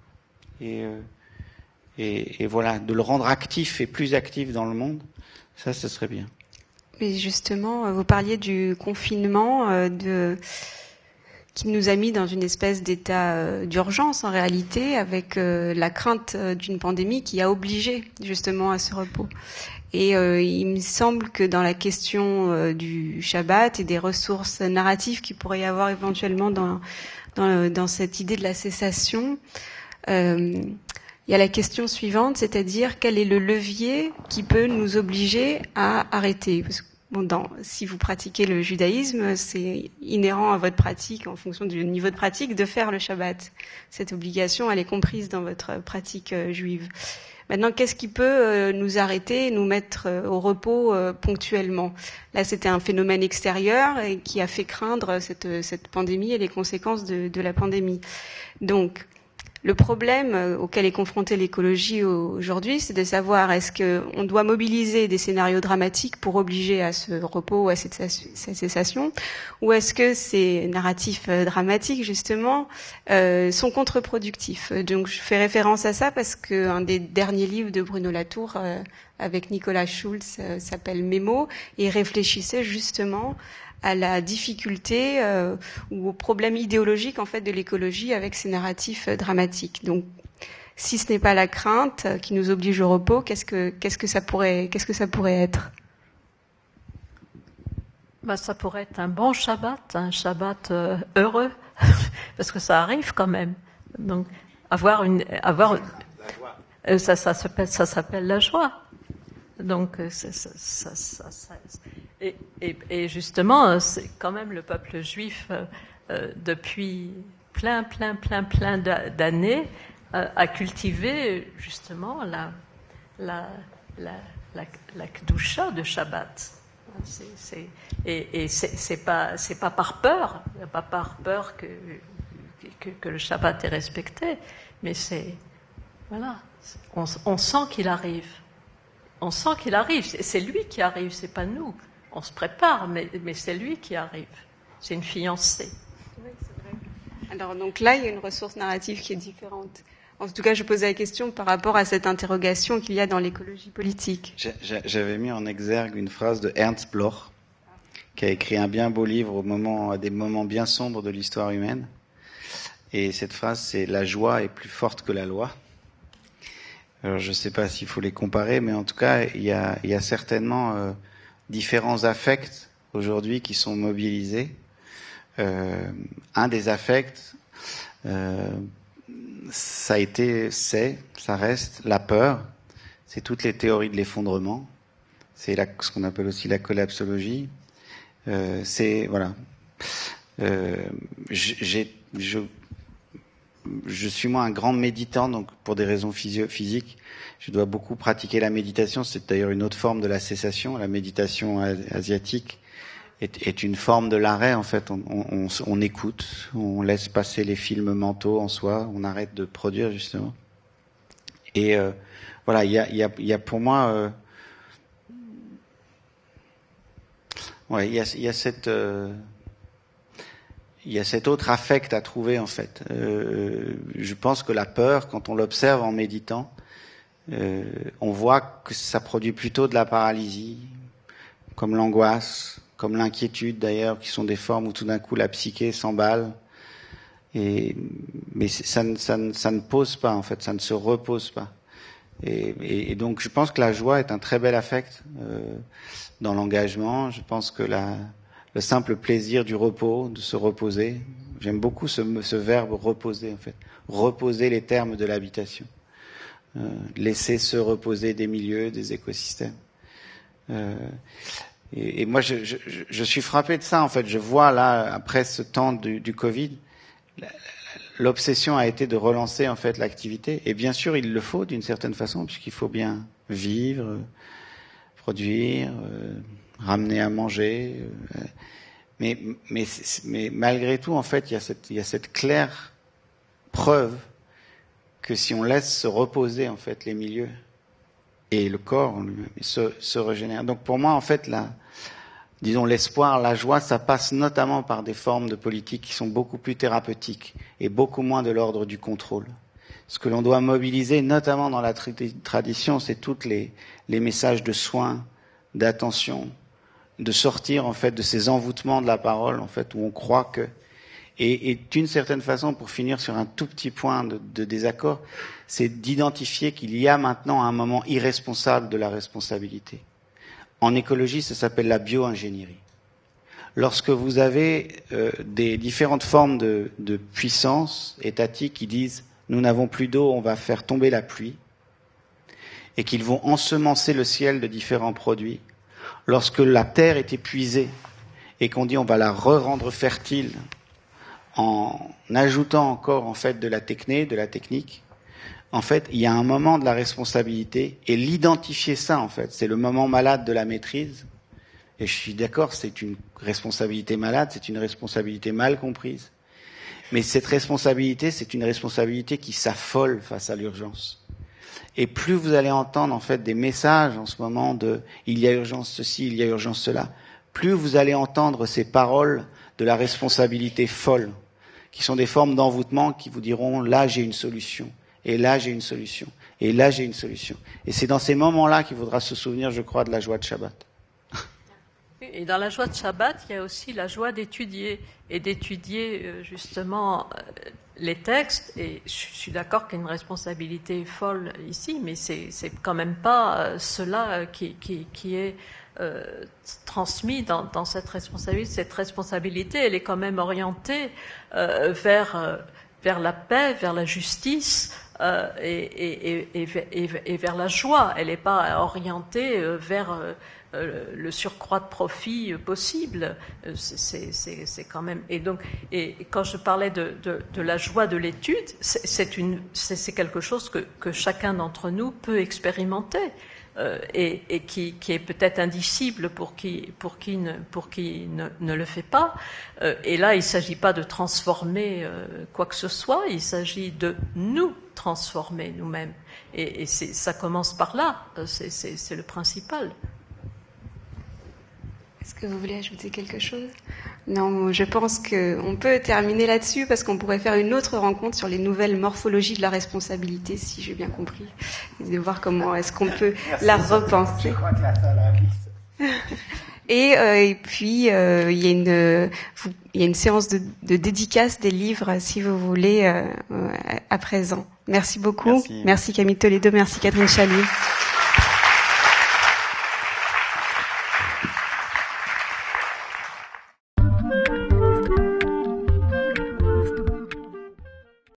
Et voilà, de le rendre actif et plus actif dans le monde, ça, ce serait bien. Mais justement, vous parliez du confinement, qui nous a mis dans une espèce d'état d'urgence, en réalité, avec la crainte d'une pandémie qui a obligé justement à ce repos. Et il me semble que dans la question du Shabbat et des ressources narratives qu'il pourrait y avoir éventuellement dans cette idée de la cessation, il y a la question suivante, c'est-à-dire quel est le levier qui peut nous obliger à arrêter. Parce que, bon, si vous pratiquez le judaïsme, c'est inhérent à votre pratique, en fonction du niveau de pratique, de faire le Shabbat. Cette obligation, elle est comprise dans votre pratique juive. Maintenant, qu'est-ce qui peut nous arrêter, nous mettre au repos ponctuellement? Là, c'était un phénomène extérieur et qui a fait craindre cette pandémie et les conséquences de la pandémie. Donc, le problème auquel est confrontée l'écologie aujourd'hui, c'est de savoir est-ce qu'on doit mobiliser des scénarios dramatiques pour obliger à ce repos ou à cette cessation, ou est-ce que ces narratifs dramatiques, justement, sont contre-productifs. Donc je fais référence à ça parce qu'un des derniers livres de Bruno Latour, avec Nicolas Schulz, s'appelle Mémo, et réfléchissait justement à la difficulté ou au problème idéologique en fait de l'écologie avec ces narratifs dramatiques. Donc, si ce n'est pas la crainte qui nous oblige au repos, qu'est-ce que ça pourrait être? Ça pourrait être un bon Shabbat, un Shabbat heureux, parce que ça arrive quand même. Donc, ça s'appelle la joie. Donc, et justement, c'est quand même le peuple juif depuis plein d'années a cultivé justement la kedusha de Shabbat. Et c'est pas par peur, que le Shabbat est respecté, mais on sent qu'il arrive. On sent qu'il arrive. C'est lui qui arrive, c'est pas nous. On se prépare, mais c'est lui qui arrive. C'est une fiancée. Oui, c'est vrai. Alors, donc là, il y a une ressource narrative qui est différente. En tout cas, je posais la question par rapport à cette interrogation qu'il y a dans l'écologie politique. J'avais mis en exergue une phrase de Ernst Bloch, qui a écrit un bien beau livre à des moments bien sombres de l'histoire humaine. Et cette phrase, c'est « La joie est plus forte que la loi ». Alors, je ne sais pas s'il faut les comparer, mais en tout cas, il y a certainement différents affects aujourd'hui qui sont mobilisés. Un des affects, ça reste la peur. C'est toutes les théories de l'effondrement. C'est ce qu'on appelle aussi la collapsologie. Je suis moi un grand méditant, donc pour des raisons physiques, je dois beaucoup pratiquer la méditation. C'est d'ailleurs une autre forme de la cessation. La méditation asiatique est une forme de l'arrêt. En fait, on écoute, on laisse passer les films mentaux en soi, on arrête de produire justement. Et voilà, il y a pour moi, il y a cette il y a cet autre affect à trouver en fait. Je pense que la peur, quand on l'observe en méditant, on voit que ça produit plutôt de la paralysie, comme l'angoisse, comme l'inquiétude d'ailleurs, qui sont des formes où tout d'un coup la psyché s'emballe. Mais ça ne pose pas en fait, ça ne se repose pas. Et donc je pense que la joie est un très bel affect dans l'engagement. Je pense que le simple plaisir du repos, de se reposer. J'aime beaucoup ce verbe reposer, en fait. Reposer les termes de l'habitation. laisser se reposer des milieux, des écosystèmes. Et moi, je suis frappé de ça, en fait. Je vois là, après ce temps du Covid, l'obsession a été de relancer, en fait, l'activité. Et bien sûr, il le faut, d'une certaine façon, puisqu'il faut bien vivre, produire, ramener à manger. Mais malgré tout, en fait, il y a cette claire preuve que si on laisse se reposer, en fait, les milieux et le corps lui-même se régénère. Donc pour moi, en fait, disons l'espoir, la joie, ça passe notamment par des formes de politique qui sont beaucoup plus thérapeutiques et beaucoup moins de l'ordre du contrôle. Ce que l'on doit mobiliser, notamment dans la tradition, c'est toutes les messages de soins, d'attention, de sortir en fait de ces envoûtements de la parole, en fait, où on croit que. Et d'une certaine façon, pour finir sur un tout petit point de désaccord, c'est d'identifier qu'il y a maintenant un moment irresponsable de la responsabilité. En écologie, ça s'appelle la bio-ingénierie. Lorsque vous avez des différentes formes de puissance étatique qui disent « nous n'avons plus d'eau, on va faire tomber la pluie », et qu'ils vont ensemencer le ciel de différents produits, lorsque la terre est épuisée et qu'on dit « on va la rendre fertile », en ajoutant encore en fait de la technique, en fait, il y a un moment de la responsabilité et l'identifier ça en fait, c'est le moment malade de la maîtrise. Et je suis d'accord, c'est une responsabilité malade, c'est une responsabilité mal comprise. Mais cette responsabilité, c'est une responsabilité qui s'affole face à l'urgence. Et plus vous allez entendre en fait des messages en ce moment de il y a urgence ceci, il y a urgence cela, plus vous allez entendre ces paroles de la responsabilité folle, qui sont des formes d'envoûtement qui vous diront là j'ai une solution, et là j'ai une solution, et là j'ai une solution. Et c'est dans ces moments-là qu'il faudra se souvenir, je crois, de la joie de Shabbat. Et dans la joie de Shabbat, il y a aussi la joie d'étudier, et d'étudier justement les textes. Et je suis d'accord qu'il y a une responsabilité folle ici, mais c'est quand même pas cela qui est transmis dans cette responsabilité. Cette responsabilité, elle est quand même orientée vers la paix, vers la justice et vers la joie. Elle n'est pas orientée vers le surcroît de profit possible. C'est quand même. Et donc, et quand je parlais de la joie de l'étude, c'est quelque chose que chacun d'entre nous peut expérimenter. Et qui est peut-être indicible pour qui ne le fait pas. Et là, il ne s'agit pas de transformer quoi que ce soit, il s'agit de nous transformer nous-mêmes. Et ça commence par là, c'est le principal. Est-ce que vous voulez ajouter quelque chose ? Non, je pense qu'on peut terminer là-dessus parce qu'on pourrait faire une autre rencontre sur les nouvelles morphologies de la responsabilité, si j'ai bien compris, et de voir comment est-ce qu'on peut la repenser. Je crois que la salle arrive. Et puis, il y a une séance de dédicace des livres, si vous voulez, à présent. Merci beaucoup. Merci Camille Toledo, merci Catherine Chalier.